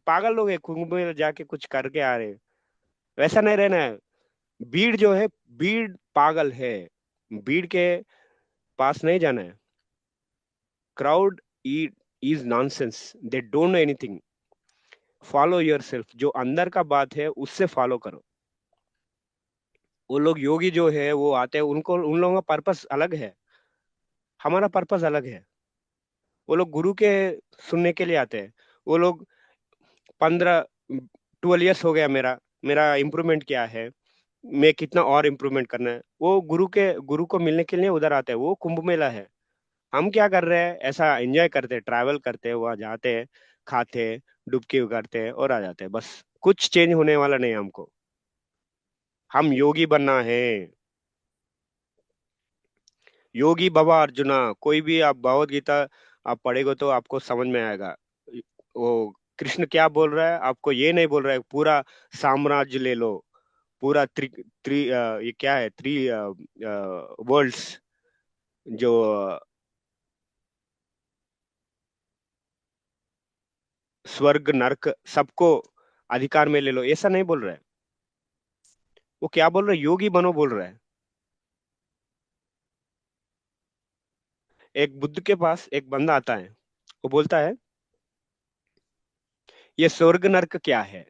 पागल लोग हैं, कुंभ मेला जाके कुछ करके आ रहे हैं। वैसा नहीं रहना है। भीड़ जो है, भीड़ पागल है। भीड़ के पास नहीं जाना है। Crowd is nonsense, they don't know anything. Follow your self, जो अंदर का बात है उससे फॉलो करो। वो लोग योगी जो है वो आते हैं, उनको उन लोगों का पर्पस अलग है, हमारा पर्पस अलग है। वो लोग गुरु के सुनने के लिए आते हैं। वो लोग 15 12 ईयर्स हो गया, मेरा मेरा इम्प्रूवमेंट क्या है, मैं कितना और इम्प्रूवमेंट करना है, वो गुरु को मिलने के लिए उधर आते हैं। वो कुंभ मेला है। हम क्या कर रहे हैं? ऐसा एंजॉय करते हैं, ट्रैवल करते हैं, वहां जाते हैं, खाते हैं, डुबकी उगाड़ते हैं और आ जाते हैं। बस कुछ चेंज होने वाला नहीं है हमको। हम योगी बनना है। योगी बाबा अर्जुना, कोई भी आप भगवत गीता आप पढ़ेगा तो आपको समझ में आएगा। वो कृष्ण क्या बोल रहा है? आपको ये नहीं बोल रहा है पूरा साम्राज्य ले लो, पूरा त्रि त्रि ये क्या है, वर्ल्ड्स, जो स्वर्ग नरक सबको अधिकार में ले लो, ऐसा नहीं बोल रहा है। वो क्या बोल रहा है? योगी बनो बोल रहा है। एक बुद्ध के पास एक बंदा आता है, वो बोलता है ये स्वर्ग नरक क्या है,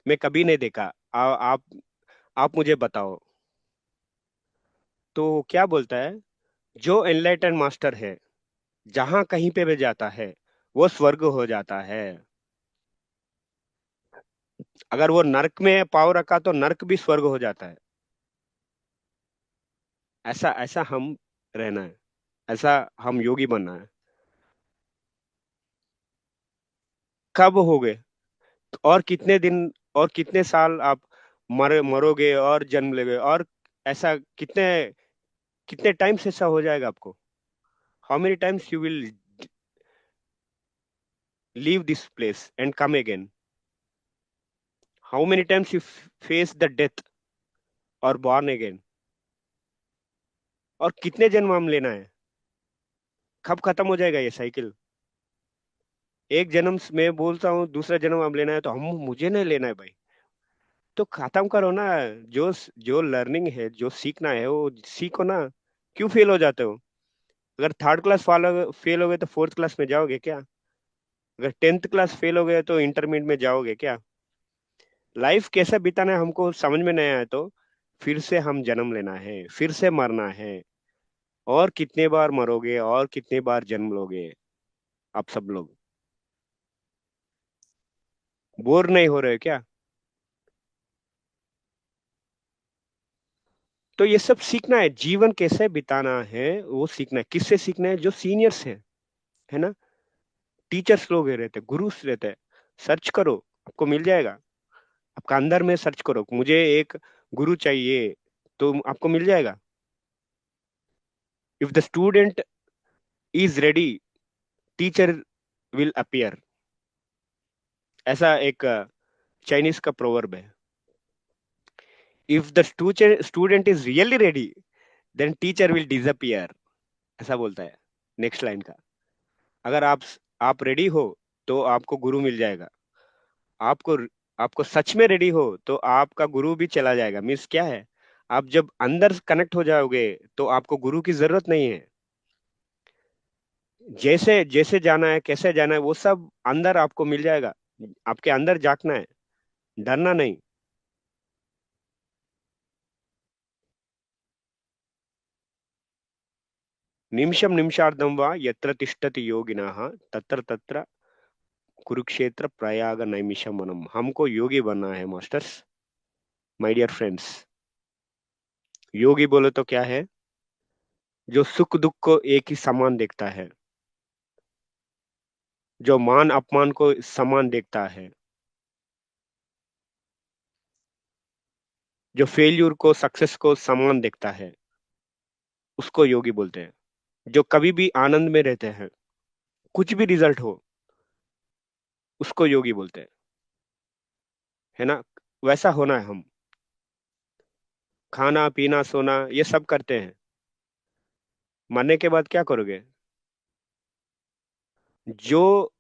मैं कभी नहीं देखा। आप मुझे बताओ। तो क्या बोलता है? जो एनलाइटन मास्टर है, जहां कहीं पे भी जाता है वो स्वर्ग हो जाता है। अगर वो नरक में पाँव रखा तो नरक भी स्वर्ग हो जाता है। ऐसा ऐसा हम रहना है। ऐसा हम योगी बनना है। कब हो गए? और कितने दिन और कितने साल आप मरोगे और जन्म लेगे? और ऐसा कितने कितने टाइम से ऐसा हो जाएगा आपको? How many times you will leave this place and come again? How many times you face the death और बॉर्न अगेन? और कितने जन्म हम लेना है? कब खत्म हो जाएगा ये साइकिल? एक जन्म मैं बोलता हूँ, दूसरा जन्म हम लेना है तो हम मुझे नहीं लेना है भाई। तो खत्म करो ना। जो जो लर्निंग है, जो सीखना है वो सीखो ना। क्यों फेल हो जाते हो? अगर थर्ड क्लास फॉलो फेल हो गए तो फोर्थ क्लास में जाओगे क्या? अगर 10th क्लास फेल हो गए तो इंटरमीडिएट में जाओगे क्या? लाइफ कैसे बिताना है हमको समझ में नहीं आया तो फिर से हम जन्म लेना है, फिर से मरना है। और कितने बार मरोगे और कितने बार जन्म लोगे आप सब लोग? बोर नहीं हो रहे क्या? तो ये सब सीखना है, जीवन कैसे बिताना है वो सीखना है। किससे सीखना है? जो सीनियर्स है ना, टीचर्स लोग रहते, गुरुस रहते हैं। सर्च करो, आपको मिल जाएगा। आपका अंदर में सर्च करो, मुझे एक गुरु चाहिए, तो आपको मिल जाएगा। If the student is ready, teacher will appear. ऐसा एक चाइनीज का प्रोवर्ब है। If the student is really ready, then teacher will disappear. ऐसा बोलता है नेक्स्ट लाइन का। अगर आप रेडी हो तो आपको गुरु मिल जाएगा। आपको आपको सच में रेडी हो तो आपका गुरु भी चला जाएगा। मीन्स क्या है, आप जब अंदर कनेक्ट हो जाओगे तो आपको गुरु की जरूरत नहीं है। जैसे जैसे जाना है, कैसे जाना है, वो सब अंदर आपको मिल जाएगा। आपके अंदर झांकना है, डरना नहीं। निमिषम निमिषार्धम वा यत्र तिष्ठति योगिनः तत्र तत्र कुरुक्षेत्र प्रयाग नैमिषम वनम। हमको योगी बनना है मास्टर्स, माय डियर फ्रेंड्स। योगी बोले तो क्या है? जो सुख दुख को एक ही समान देखता है, जो मान अपमान को समान देखता है, जो फेल्यूर को सक्सेस को समान देखता है, उसको योगी बोलते हैं। जो कभी भी आनंद में रहते हैं, कुछ भी रिजल्ट हो, उसको योगी बोलते हैं। है ना? वैसा होना है हम। खाना पीना सोना ये सब करते हैं, मरने के बाद क्या करोगे? जो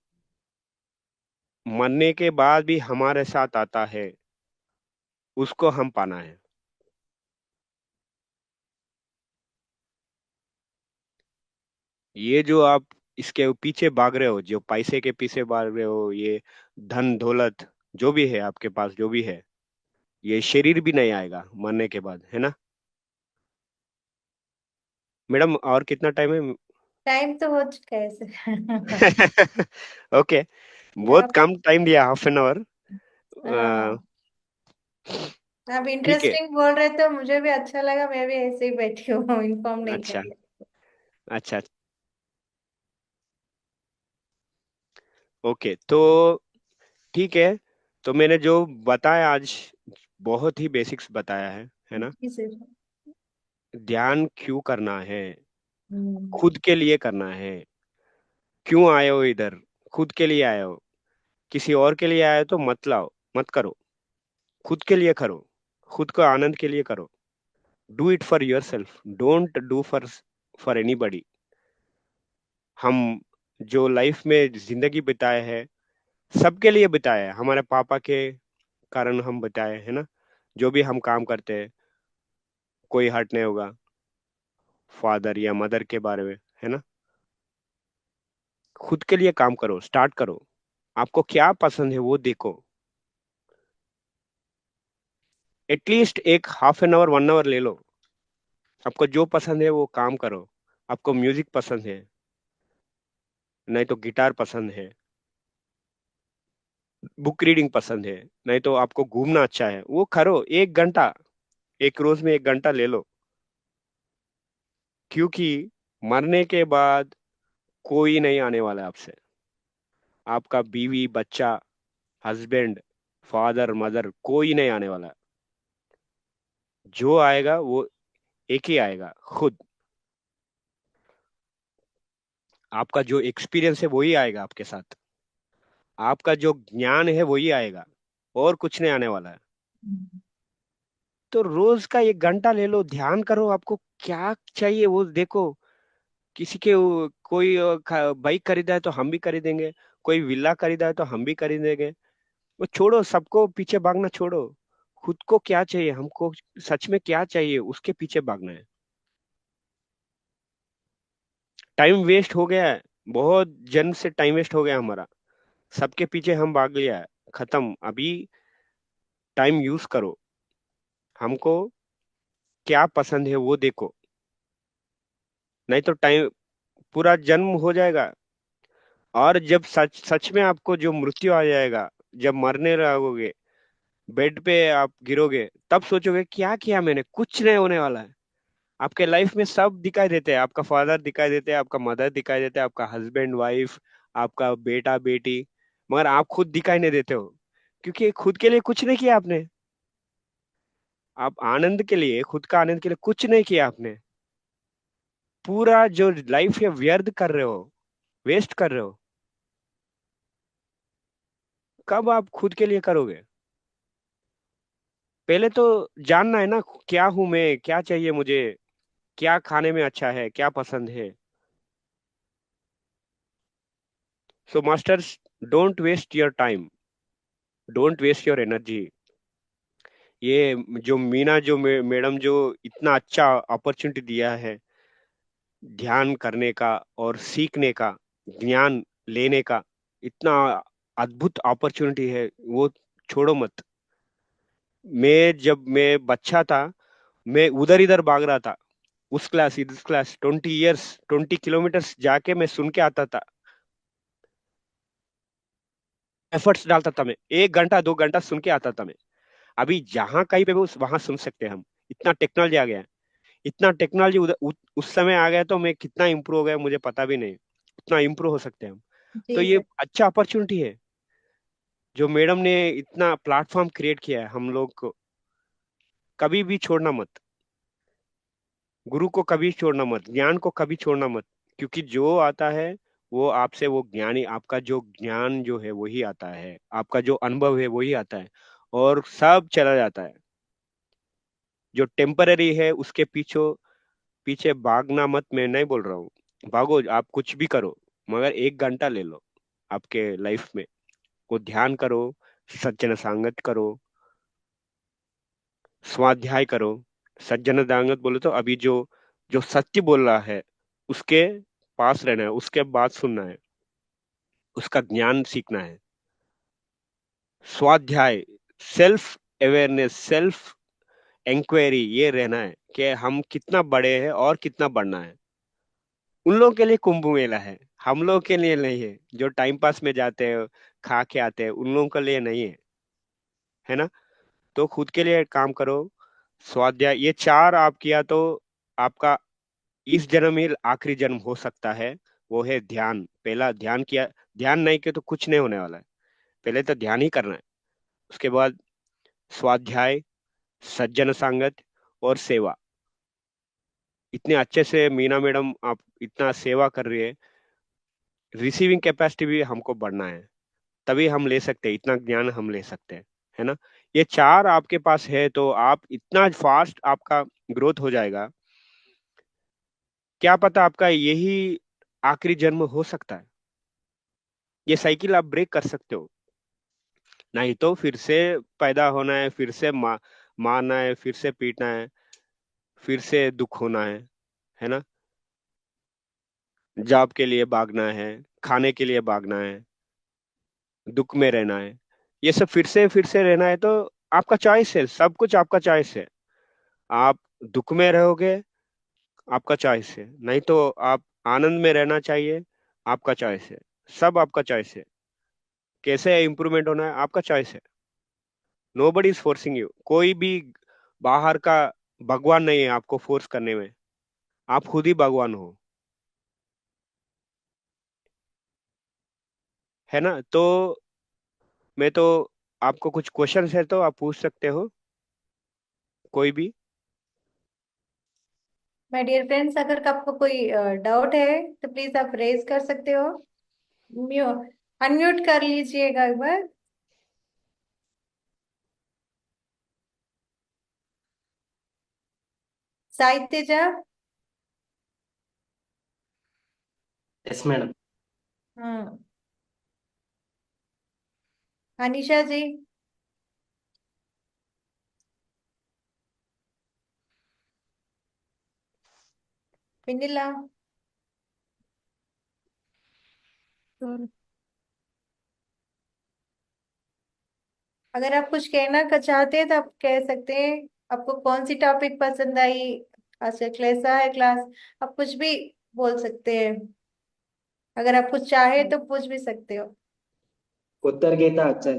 मरने के बाद भी हमारे साथ आता है, उसको हम पाना है। ये जो आप इसके पीछे भाग रहे हो, जो पैसे के पीछे भाग रहे हो, ये धन दौलत जो भी है आपके पास, जो भी है, ये शरीर भी नहीं आएगा मरने के बाद, है ना? मैडम और कितना टाइम है? टाइम तो हो चुका है सर। ओके, बहुत आप कम टाइम दिया, हाफ एन आवर। हाँ, आप ठीक है। इंटरेस्टिंग बोल रहे तो मुझे भी अच्छा लगा, मैं भी ऐसे ही बैठी हूँ, इन्फॉर्म नहीं अच्छा कर। अच्छा। ओके, तो ठीक है। तो मैंने जो बताया आज, बहुत ही बेसिक्स बताया है ना? जी सर। ध्यान क्यों करना है? हम्म। खुद के लिए करना है। क्यों आए हो इधर? खुद के लिए आए हो। किसी और के लिए आए हो तो मत लाओ, मत करो। खुद के लिए करो, खुद को आनंद के लिए करो। Do it for your self, don't do for for anybody. हम जो लाइफ में जिंदगी बिताए हैं, सबके लिए बिताए हैं। हमारे पापा के कारण हम बिताए, है ना? जो भी हम काम करते हैं, कोई हर्ट नहीं होगा फादर या मदर के बारे में, है ना? खुद के लिए काम करो, स्टार्ट करो। आपको क्या पसंद है वो देखो। एटलीस्ट एक हाफ एन आवर 1 आवर ले लो। आपको जो पसंद है वो काम करो। आपको म्यूजिक पसंद है, नहीं तो गिटार पसंद है, बुक रीडिंग पसंद है, नहीं तो आपको घूमना अच्छा है, वो करो। 1 घंटा, एक रोज में 1 घंटा ले लो। क्योंकि मरने के बाद कोई नहीं आने वाला है आपसे। आपका बीवी बच्चा, हस्बैंड, फादर मदर, कोई नहीं आने वाला। जो आएगा वो एक ही आएगा, खुद। आपका जो एक्सपीरियंस है वही आएगा आपके साथ। आपका जो ज्ञान है वही आएगा, और कुछ नहीं आने वाला है। तो रोज का 1 घंटा ले लो, ध्यान करो। आपको क्या चाहिए वो देखो। किसी के कोई बाइक खरीदा है तो हम भी खरीदेंगे, कोई विला खरीदा है तो हम भी खरीदेंगे। वो छोड़ो, सबको पीछे भागना छोड़ो। खुद को क्या चाहिए, हमको सच में क्या चाहिए, उसके पीछे भागना है। टाइम वेस्ट हो गया है, बहुत जन्म से टाइम वेस्ट हो गया हमारा। सबके पीछे हम भाग लिया है, खत्म। अभी टाइम यूज करो। हमको क्या पसंद है वो देखो, नहीं तो टाइम पूरा जन्म हो जाएगा। और जब सच सच में आपको जो मृत्यु आ जाएगा, जब मरने लगोगे, बेड पे आप गिरोगे, तब सोचोगे क्या किया मैंने, कुछ नहीं होने वाला है। आपके लाइफ में सब दिखाई देते हैं, आपका फादर दिखाई देते हैं, आपका मदर दिखाई देते हैं, आपका हस्बैंड वाइफ, आपका बेटा बेटी, मगर आप खुद दिखाई नहीं देते हो। क्योंकि खुद के लिए कुछ नहीं किया आपने। आप आनंद के लिए, खुद का आनंद के लिए कुछ नहीं किया आपने। पूरा जो लाइफ है व्यर्थ कर रहे हो, वेस्ट कर रहे हो। कब आप खुद के लिए करोगे? पहले तो जानना है ना, क्या हूं मैं, क्या चाहिए मुझे, क्या खाने में अच्छा है, क्या पसंद है। So masters, don't waste your time. Don't waste your energy. ये जो मीना जो मैडम जो इतना अच्छा अपॉर्चुनिटी दिया है ध्यान करने का और सीखने का, ज्ञान लेने का, इतना अद्भुत अपॉर्चुनिटी है, वो छोड़ो मत। जब मैं बच्चा था, मैं उधर इधर भाग रहा था, उस क्लास इस क्लास, 20 ईयर्स, 20 किलोमीटर्स जाके मैं सुन के आता था, एफर्ट्स डालता था मैं, 1 घंटा 2 घंटा सुन के आता था मैं। अभी जहां कहीं पे भी वहां सुन सकते हैं हम। इतना टेक्नोलॉजी आ गया है, इतना टेक्नोलॉजी उस समय आ गया, तो मैं कितना इम्प्रूव हो गया मुझे पता भी नहीं। उतना इम्प्रूव हो सकते हैं हम। तो जी ये सर। अच्छा अपॉर्चुनिटी है जो मैडम ने इतना प्लेटफॉर्म क्रिएट किया है हम लोग को। कभी भी छोड़ना मत, गुरु को कभी छोड़ना मत, ज्ञान को कभी छोड़ना मत। क्योंकि जो आता है वो आपसे, वो ज्ञानी, आपका जो ज्ञान जो है वही आता है, आपका जो अनुभव है वही आता है, और सब चला जाता है। जो टेम्पररी है उसके पीछे पीछे भागना मत, मैं नहीं बोल रहा हूँ, भागो, आप कुछ भी करो, मगर 1 घंटा ले लो आपके लाइफ में, वो ध्यान करो, सज्जन संगत करो, स्वाध्याय करो। सज्जन संगत बोले तो अभी जो जो सत्य बोल रहा है उसके पास रहना है, उसके बात सुनना है, उसका ज्ञान सीखना है। स्वाध्याय, सेल्फ अवेयरनेस, सेल्फ इंक्वायरी, ये रहना है कि हम कितना बड़े हैं और कितना बढ़ना है। उन लोगों के लिए कुंभ मेला है, हम लोगों के लिए नहीं है। जो टाइम पास में जाते हैं, खा के आते हैं, उन लोगों के लिए नहीं है, है ना। तो खुद के लिए काम करो। स्वाध्याय ये 4 आप किया तो आपका इस जन्म ही आखिरी जन्म हो सकता है। वो है ध्यान, पहला ध्यान किया, ध्यान नहीं किया तो कुछ नहीं होने वाला है। पहले तो ध्यान ही करना है, उसके बाद स्वाध्याय, सज्जन संगत और सेवा। इतने अच्छे से मीना मैडम आप इतना सेवा कर रही है, रिसीविंग कैपेसिटी भी हमको बढ़ना है, तभी हम ले सकते हैं, इतना ज्ञान हम ले सकते हैं, है ना। ये 4 आपके पास है तो आप इतना फास्ट आपका ग्रोथ हो जाएगा। क्या पता आपका यही आखिरी जन्म हो सकता है। ये साइकिल आप ब्रेक कर सकते हो। नहीं तो फिर से पैदा होना है, फिर से मारना है, फिर से पीटना है, फिर से दुख होना है ना। जॉब के लिए भागना है, खाने के लिए भागना है, दुख में रहना है, ये सब फिर से रहना है, तो आपका चॉइस है, सब कुछ आपका चॉइस है। आप दुख में रहोगे, आपका चॉइस है, नहीं तो आप आनंद में रहना चाहिए, आपका चॉइस है। सब आपका चॉइस है। कैसे इम्प्रूवमेंट होना है, आपका चॉइस है। नोबडी इज फोर्सिंग यू, कोई भी बाहर का भगवान नहीं है आपको फोर्स करने में, आप खुद ही भगवान हो, है ना। तो मैं तो, आपको कुछ क्वेश्चंस है तो आप पूछ सकते हो, कोई भी। माय डियर फ्रेंड्स, अगर आपको कोई डाउट है तो प्लीज आप रेज कर सकते हो। म्यू अनम्यूट कर लीजिएगा एक बार। साहित्य जा। Yes madam. हाँ। अनिशा जी। पिंडिला। अगर आप कुछ कहना का चाहते हैं तो आप कह सकते हैं। आपको कौन सी टॉपिक पसंद आई? अच्छा, कैसा है क्लास? आप कुछ भी बोल सकते हैं। अगर आप कुछ चाहे तो पूछ भी सकते हो। उत्तर गीता अच्छा है।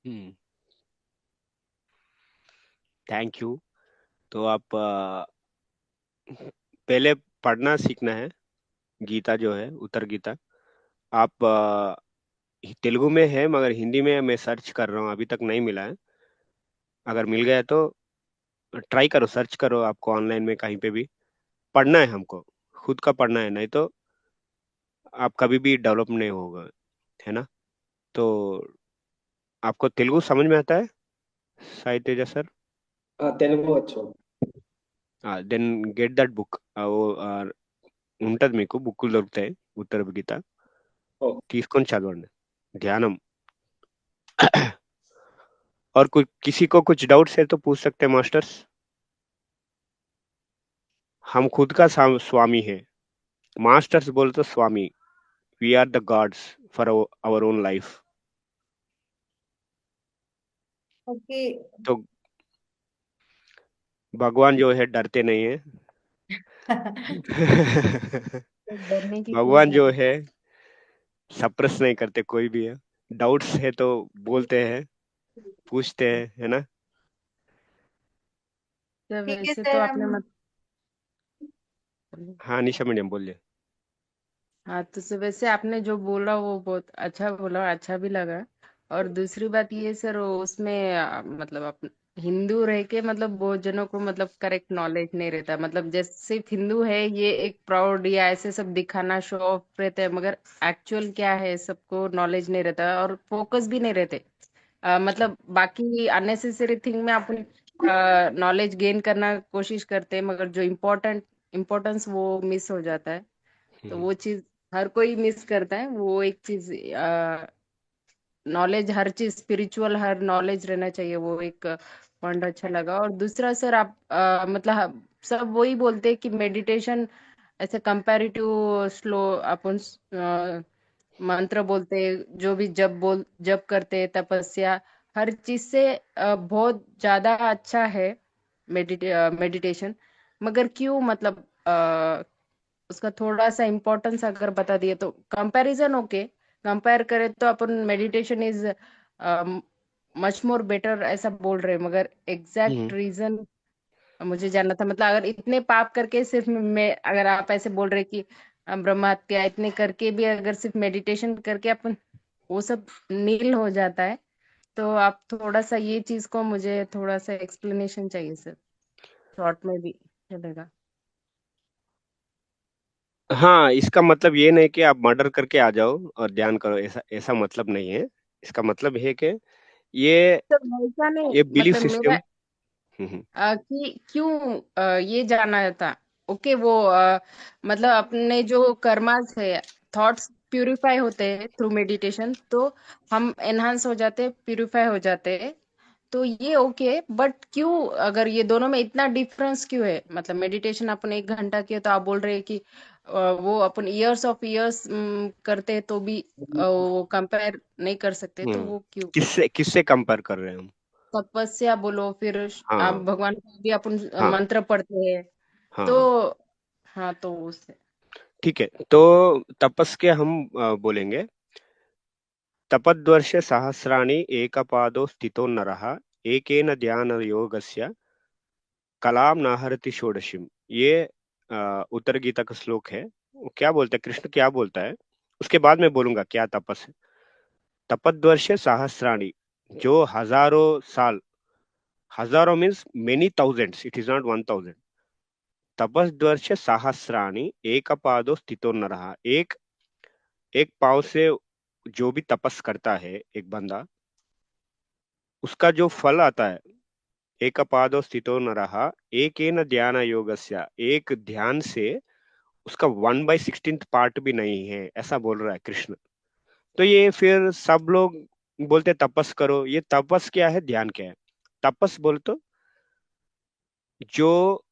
हम्म, थैंक यू। तो आप पहले पढ़ना सीखना है, गीता जो है उत्तर गीता। आप तेलुगु में है, मगर हिंदी में मैं सर्च कर रहा हूँ, अभी तक नहीं मिला है। अगर मिल गया तो ट्राई करो, सर्च करो, आपको ऑनलाइन में कहीं पे भी पढ़ना है हमको, खुद का पढ़ना है, नहीं तो आप कभी भी डेवलप नहीं होगा, है ना। तो आपको तेलुगु समझ में आता है, साई तेजा सर? तेलुगु వచ్చు। దెన్ గెట్ దట్ బుక్, ఉంటది మీకు బుక్కులు దొరుకుతాయి, ఉత్తర గీత, ఓ తీసుకొని చదవండి. ధ్యానం, और कुछ किसी को कुछ डाउट्स है तो पूछ सकते हैं मास्टर्स। हम खुद का स्वामी है। मास्टर्स बोल तो स्वामी। We are the gods for our own life. Okay. तो भगवान जो है डरते नहीं है। तो डरने की कोई भगवान जो बात है सप्रेस नहीं करते कोई भी है। डाउट्स है तो बोलते हैं, पूछते नहीं। हैं, है ना। तो ठीक है वैसे तो सर, आपने हम। मत। हाँ निशा मैडम बोलिए। हाँ, तो वैसे आपने जो बोला वो बहुत अच्छा बोला, अच्छा भी लगा। और दूसरी बात ये सर, उसमें मतलब आप हिंदू रह के मतलब बहुत जनों को मतलब करेक्ट नॉलेज नहीं रहता, मतलब जैसे सिर्फ हिंदू है ये एक प्राउड या ऐसे सब दिखाना शो ऑफ रहते हैं, मगर एक्चुअल क्या है सबको नॉलेज नहीं रहता और फोकस भी नहीं रहते। मतलब बाकी अननेसेसरी थिंग में अपन नॉलेज गेन करना कोशिश करते हैं, मगर जो इम्पोर्टेंस वो मिस हो जाता है। तो हम्म। वो चीज हर कोई मिस करता है, वो एक चीज। नॉलेज, हर चीज स्पिरिचुअल, हर नॉलेज रहना चाहिए, वो एक पॉइंट अच्छा लगा। और दूसरा सर, आप मतलब सब वही बोलते हैं कि मेडिटेशन ऐसे कंपैरेटिव स्लो अपन मंत्र बोलते हैं, जो भी जब करते हैं, तपस्या, हर चीज से बहुत ज्यादा अच्छा है मेडिटेशन। मगर क्यों मतलब उसका थोड़ा सा इम्पोर्टेंस अगर बता दिए तो कंपैरिजन ओके। कंपेयर करें तो अपन meditation is much more better ऐसा बोल रहे हैं, मगर एग्जैक्ट हम्म। रीजन मुझे जानना था। मतलब अगर इतने पाप करके सिर्फ मैं, अगर आप ऐसे बोल रहे कि ब्रह्म हत्या इतने करके भी अगर सिर्फ मेडिटेशन करके अपन वो सब नील हो जाता है, तो आप थोड़ा सा ये चीज को मुझे थोड़ा सा एक्सप्लेनेशन चाहिए सर, शॉर्ट में भी चलेगा। हाँ, इसका मतलब ये नहीं कि आप मर्डर करके आ जाओ और ध्यान करो, ऐसा ऐसा मतलब नहीं है। इसका मतलब है कि ये तो वैसा नहीं, ये बिलीफ मतलब सिस्टम। मेरा कि क्यों ये जाना था। ओके, वो मतलब अपने जो कर्मास है, थॉट्स प्यूरिफाई होते हैं थ्रू मेडिटेशन, तो हम एनहांस हो जाते हैं, प्यूरिफाई हो जाते हैं। तो ये ओके, बट क्यों अगर ये दोनों में इतना डिफरेंस क्यों है? मतलब मेडिटेशन अपन 1 घंटा किया तो आप बोल रहे हैं कि वो अपन ईयर्स ऑफ ईयर्स करते हैं तो भी वो कंपेयर नहीं कर सकते, तो हम्म। वो क्यों? किससे किससे कंपेयर कर रहे हैं हम। तपस्या बोलो, फिर आप हाँ। भगवान का भी अपन हाँ। मंत्र पढ़ते हैं, तो हाँ। हाँ, तो उससे। ठीक है, तो तपस के हम बोलेंगे। तपद्वर्ष सहस्राणि एकपादो स्थितो नरः एकेन ध्यान योगस्य कलाम नाहरति षोडशीम। ये उत्तर गीता का श्लोक है। वो क्या बोलता है, कृष्ण क्या बोलता है, उसके बाद मैं बोलूंगा क्या तपस है। तपद्वर्ष सहस्राणि, जो हजारों साल, हजारों means many thousands, it is not 1000। तपस्वर्ष सहस्राणि एक पादो स्थितो नरः, एक एक पाव से जो भी तपस करता है एक बंदा, उसका जो फल आता है, एक पादो स्थितो नरः एकेन ध्यान योगस्य, एक ध्यान से, उसका 1/16 पार्ट भी नहीं है, ऐसा बोल रहा है कृष्ण। तो ये फिर सब लोग बोलते हैं तपस करो, ये तपस क्या है, ध्यान क्या है। तपस बोल तो जो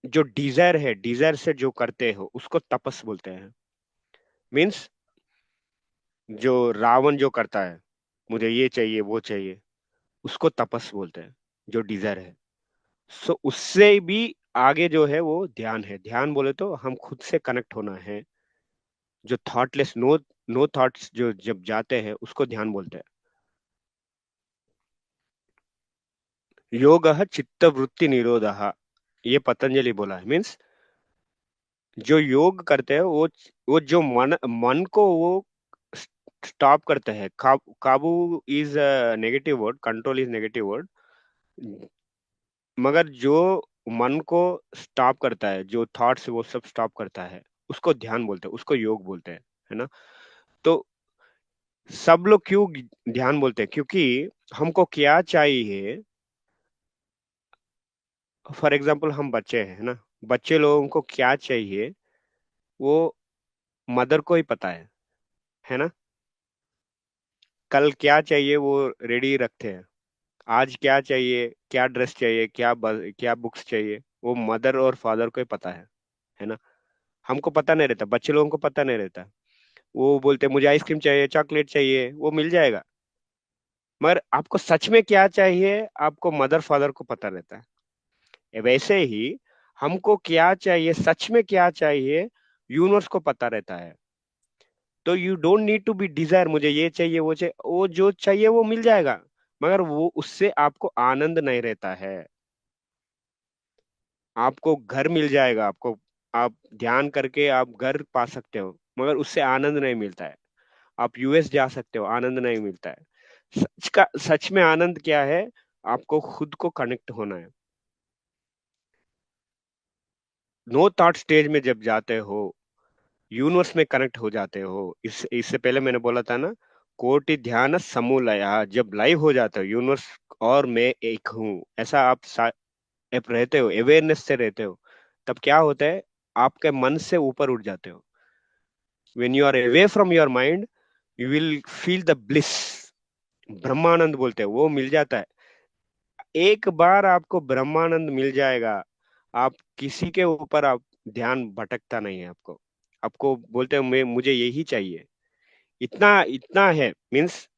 जो डिजायर है, डिजायर से जो करते हो उसको तपस बोलते हैं। मीन्स जो रावण जो करता है, मुझे ये चाहिए वो चाहिए, उसको तपस बोलते हैं, जो डिजायर है। सो उससे भी आगे जो है वो ध्यान है। ध्यान बोले तो हम खुद से कनेक्ट होना है। जो थॉटलेस, नो नो थॉट्स जो जब जाते हैं उसको ध्यान बोलते हैं। योग चित्त वृत्ति निरोधः, ये पतंजलि बोला है। मीन्स जो योग करते हैं वो जो मन मन को वो स्टॉप करते हैं। काबू is negative word, control is negative word. मगर जो मन को स्टॉप करता है, जो थॉट्स वो सब स्टॉप करता है, उसको ध्यान बोलते हैं, उसको योग बोलते हैं, है ना। तो सब लोग क्यों ध्यान बोलते हैं, क्योंकि हमको क्या चाहिए। फॉर एग्जाम्पल हम बच्चे हैं, है ना। बच्चे लोगों को क्या चाहिए वो मदर को ही पता है ना। कल क्या चाहिए वो रेडी रखते हैं। आज क्या चाहिए, क्या ड्रेस चाहिए, क्या बुक्स चाहिए, वो मदर और फादर को ही पता है ना। हमको पता नहीं रहता, बच्चे लोगों को पता नहीं रहता। वो बोलते मुझे आइसक्रीम चाहिए, चॉकलेट चाहिए, वो मिल जाएगा। मगर आपको सच में क्या चाहिए, आपको मदर फादर को पता रहता है। वैसे ही हमको क्या चाहिए, सच में क्या चाहिए, यूनिवर्स को पता रहता है। तो you don't need to be desire, मुझे ये चाहिए वो चाहिए, वो जो चाहिए वो मिल जाएगा। मगर वो उससे आपको आनंद नहीं रहता है। आपको घर मिल जाएगा, आपको, आप ध्यान करके आप घर पा सकते हो, मगर उससे आनंद नहीं मिलता है। आप यूएस जा सकते हो, आनंद नहीं मिलता है। सच में आनंद क्या है, आपको खुद को कनेक्ट होना है। नो थॉट स्टेज में जब जाते हो, यूनिवर्स में कनेक्ट हो जाते हो। इससे पहले मैंने बोला था ना, कोटि ध्यान समूलया, जब लाइव हो जाते हो यूनिवर्स और मैं एक हूँ, ऐसा आप रहते हो, अवेयरनेस से रहते हो, तब क्या होता है, आपके मन से ऊपर उठ जाते हो। When you are away from your mind, you will feel the bliss. ब्रह्मानंद बोलते हैं, वो मिल जाता है। एक बार आपको ब्रह्मानंद मिल जाएगा, आप किसी के ऊपर आप ध्यान भटकता नहीं है। आपको आपको बोलते हो मैं, मुझे यही चाहिए, इतना इतना है मीन्स।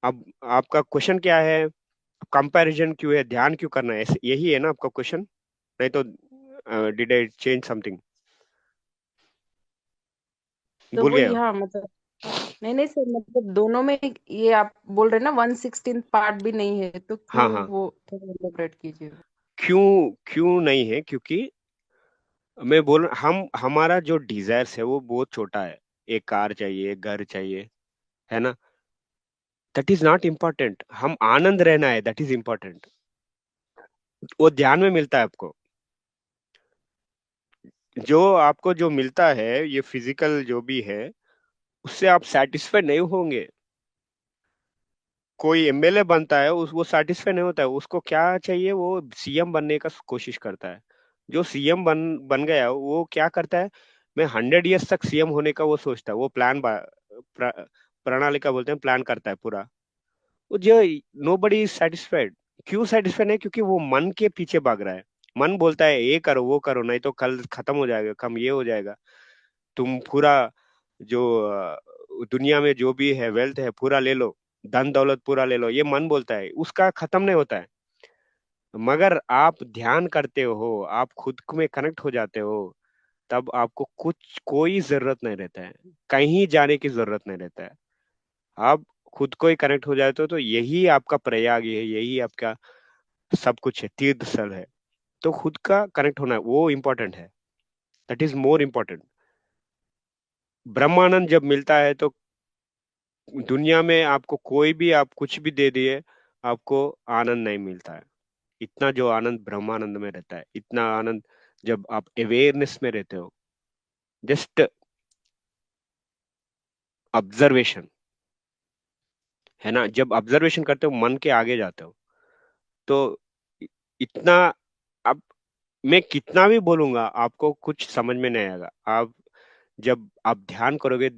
अब आपका क्वेश्चन क्या है, कंपैरिजन क्यों है, ध्यान क्यों करना है, यही है ना आपका क्वेश्चन। नहीं तो डिड आई चेंज समथिंग, तो भूल गए वही, हो? हाँ मतलब, नहीं नहीं सर, मतलब दोनों में ये आप बोल रहे हैं ना 1/16 पार्ट भी नहीं है, तो हाँ क्यों हाँ। वो थोड़ा एलोबरेट कीजिए। क्यों क्यों नहीं है, क्योंकि मैं बोल, हम हमारा जो डिजायर्स है वो बहुत छोटा है। एक कार चाहिए, एक घर चाहिए, है ना। दैट इज नॉट इम्पोर्टेंट, हम आनंद रहना है, दैट इज इम्पोर्टेंट। वो ध्यान में मिलता है आपको। जो आपको जो मिलता है, ये फिजिकल जो भी है, उससे आप सेटिस्फाई नहीं होंगे। कोई एमएलए बनता है, वो सेटिस्फाई नहीं होता है, उसको क्या चाहिए, वो सीएम बनने का कोशिश करता है। जो सीएम बन गया वो क्या करता है, मैं 100 ईयर्स तक सीएम होने का वो सोचता है, वो प्रणाली का बोलते हैं, प्लान करता है पूरा। वो जो, नो बडी इज सेटिस्फाइड। क्यों सेटिस्फाइड है, क्योंकि वो मन के पीछे भाग रहा है। मन बोलता है ये करो वो करो, नहीं तो कल खत्म हो जाएगा, कम ये हो जाएगा, तुम पूरा जो दुनिया में जो भी है वेल्थ है पूरा ले लो, धन दौलत पूरा ले लो, ये मन बोलता है, उसका खत्म नहीं होता है। मगर आप ध्यान करते हो, आप खुद में कनेक्ट हो जाते हो, तब आपको कुछ कोई जरूरत नहीं रहता है, कहीं जाने की जरूरत नहीं रहता है। आप खुद को ही कनेक्ट हो जाते हो, तो यही आपका प्रयाग है, यही आपका सब कुछ है, तीर्थ स्थल है। तो खुद का कनेक्ट होना वो इम्पोर्टेंट है, दैट इज मोर इम्पोर्टेंट। ब्रह्मानंद जब मिलता है तो दुनिया में आपको कोई भी, आप कुछ भी दे दिए, आपको आनंद नहीं मिलता है। इतना जो आनंद ब्रह्मानंद में रहता है, इतना आनंद जब आप अवेयरनेस में रहते हो, जस्ट ऑब्जर्वेशन, है ना, जब ऑब्जर्वेशन करते हो मन के आगे जाते हो, तो इ- इतना, अब मैं कितना भी बोलूंगा आपको कुछ समझ में नहीं आएगा। आप जब आप ध्यान करोगे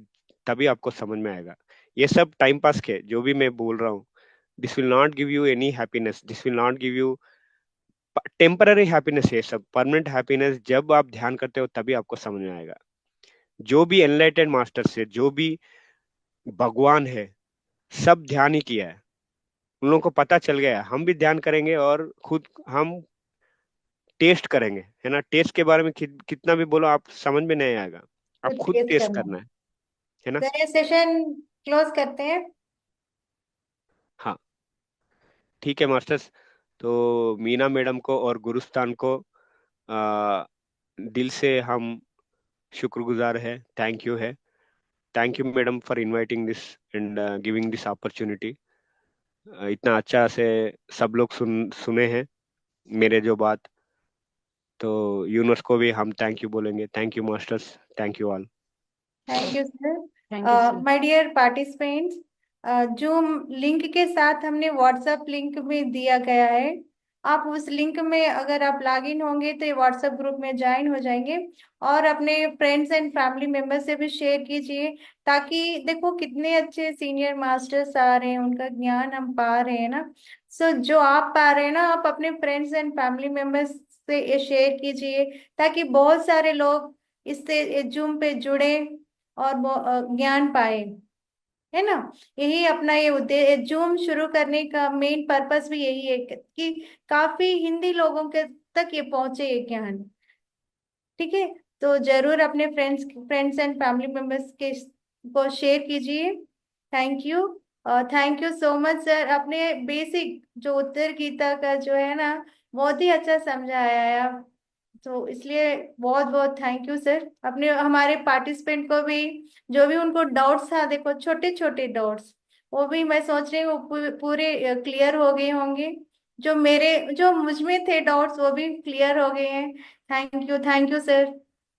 तभी आपको समझ में आएगा। ये सब टाइम पास के जो भी मैं बोल रहा हूँ, this will not give you any happiness, this will not give you temporary happiness है सब। परमानेंट हैप्पीनेस जब आप ध्यान करते हो तभी आपको समझ में आएगा। जो भी एनलाइटेड मास्टर से, जो भी भगवान है, सब ध्यान ही किया है। उन लोगों को पता चल गया है। हम भी ध्यान करेंगे और खुद हम टेस्ट करेंगे, है ना। टेस्ट के बारे में कितना भी बोलो आप समझ में नहीं आएगा, आप कुछ खुद टेस्ट टेस्ट करना करना है ना। है। तो ये सेशन क्लोज करते हैं। हाँ, ठीक है मास्टर्स। तो मीना मैडम को और गुरुस्तान को आ, दिल से हम शुक्रगुजार है, थैंक यू है। Thank you madam for inviting this and giving this opportunity. इतना अच्छा से सब लोग सुने हैं मेरे जो बात। तो यूनिवर्स को भी हम थैंक यू बोलेंगे। Thank you masters, thank you all. Thank you thank you sir. Sir. My dear participants, जो लिंक के साथ हमने व्हाट्सएप लिंक में दिया गया है, आप उस लिंक में अगर आप लॉगिन होंगे तो ये व्हाट्सएप ग्रुप में ज्वाइन हो जाएंगे, और अपने फ्रेंड्स एंड फैमिली मेंबर से भी शेयर कीजिए, ताकि देखो कितने अच्छे सीनियर मास्टर्स आ रहे हैं, उनका ज्ञान हम पा रहे हैं ना। सो जो आप पा रहे हैं ना, आप अपने फ्रेंड्स एंड फैमिली मेंबर्स से ये शेयर कीजिए, ताकि बहुत सारे लोग इससे जूम पे जुड़े और ज्ञान पाए, है ना। यही अपना ये उद्देश्य, जूम शुरू करने का मेन पर्पस भी यही है कि काफी हिंदी लोगों के तक ये पहुंचे ये ज्ञान। ठीक है, तो जरूर अपने फ्रेंड्स एंड फैमिली मेंबर्स के को शेयर कीजिए। थैंक यू, और thank you so much sir, अपने बेसिक जो उत्तर गीता का जो है ना, बहुत ही अच्छा समझाया है आप, तो इसलिए बहुत बहुत थैंक यू सर। अपने हमारे पार्टिसिपेंट को भी, जो भी उनको डाउट्स था, देखो छोटे छोटे डाउट्स, वो भी मैं सोच रही हूँ पूरे क्लियर हो गए होंगे। जो मुझ में थे डाउट्स, वो भी क्लियर हो गए हैं। Thank you sir.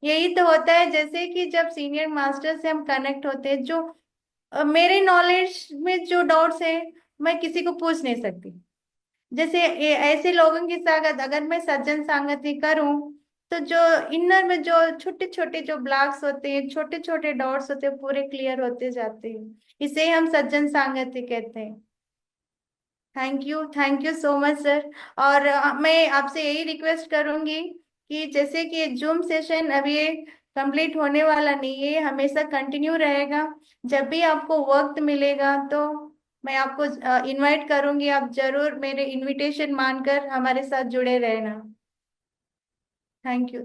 यही तो होता है, जैसे कि जब सीनियर मास्टर से हम कनेक्ट होते हैं, जो मेरे नॉलेज में जो डाउट्स है, मैं किसी को पूछ नहीं सकती। जैसे ऐसे लोगों के साथ अगर मैं सज्जन संगति करूं, तो जो इनर में जो छोटे छोटे जो ब्लॉक्स होते हैं, छोटे छोटे डॉट्स होते हैं, पूरे क्लियर होते जाते हैं। इसे हम सज्जन संगति कहते हैं। Thank you so much sir. और मैं आपसे यही रिक्वेस्ट करूंगी कि जैसे कि जूम सेशन अभी कंप्लीट होने वाला नहीं है, हमेशा कंटिन्यू रहेगा। जब भी आपको वक्त मिलेगा तो मैं आपको इनवाइट करूंगी, आप जरूर मेरे इनविटेशन मानकर हमारे साथ जुड़े रहना। Thank you.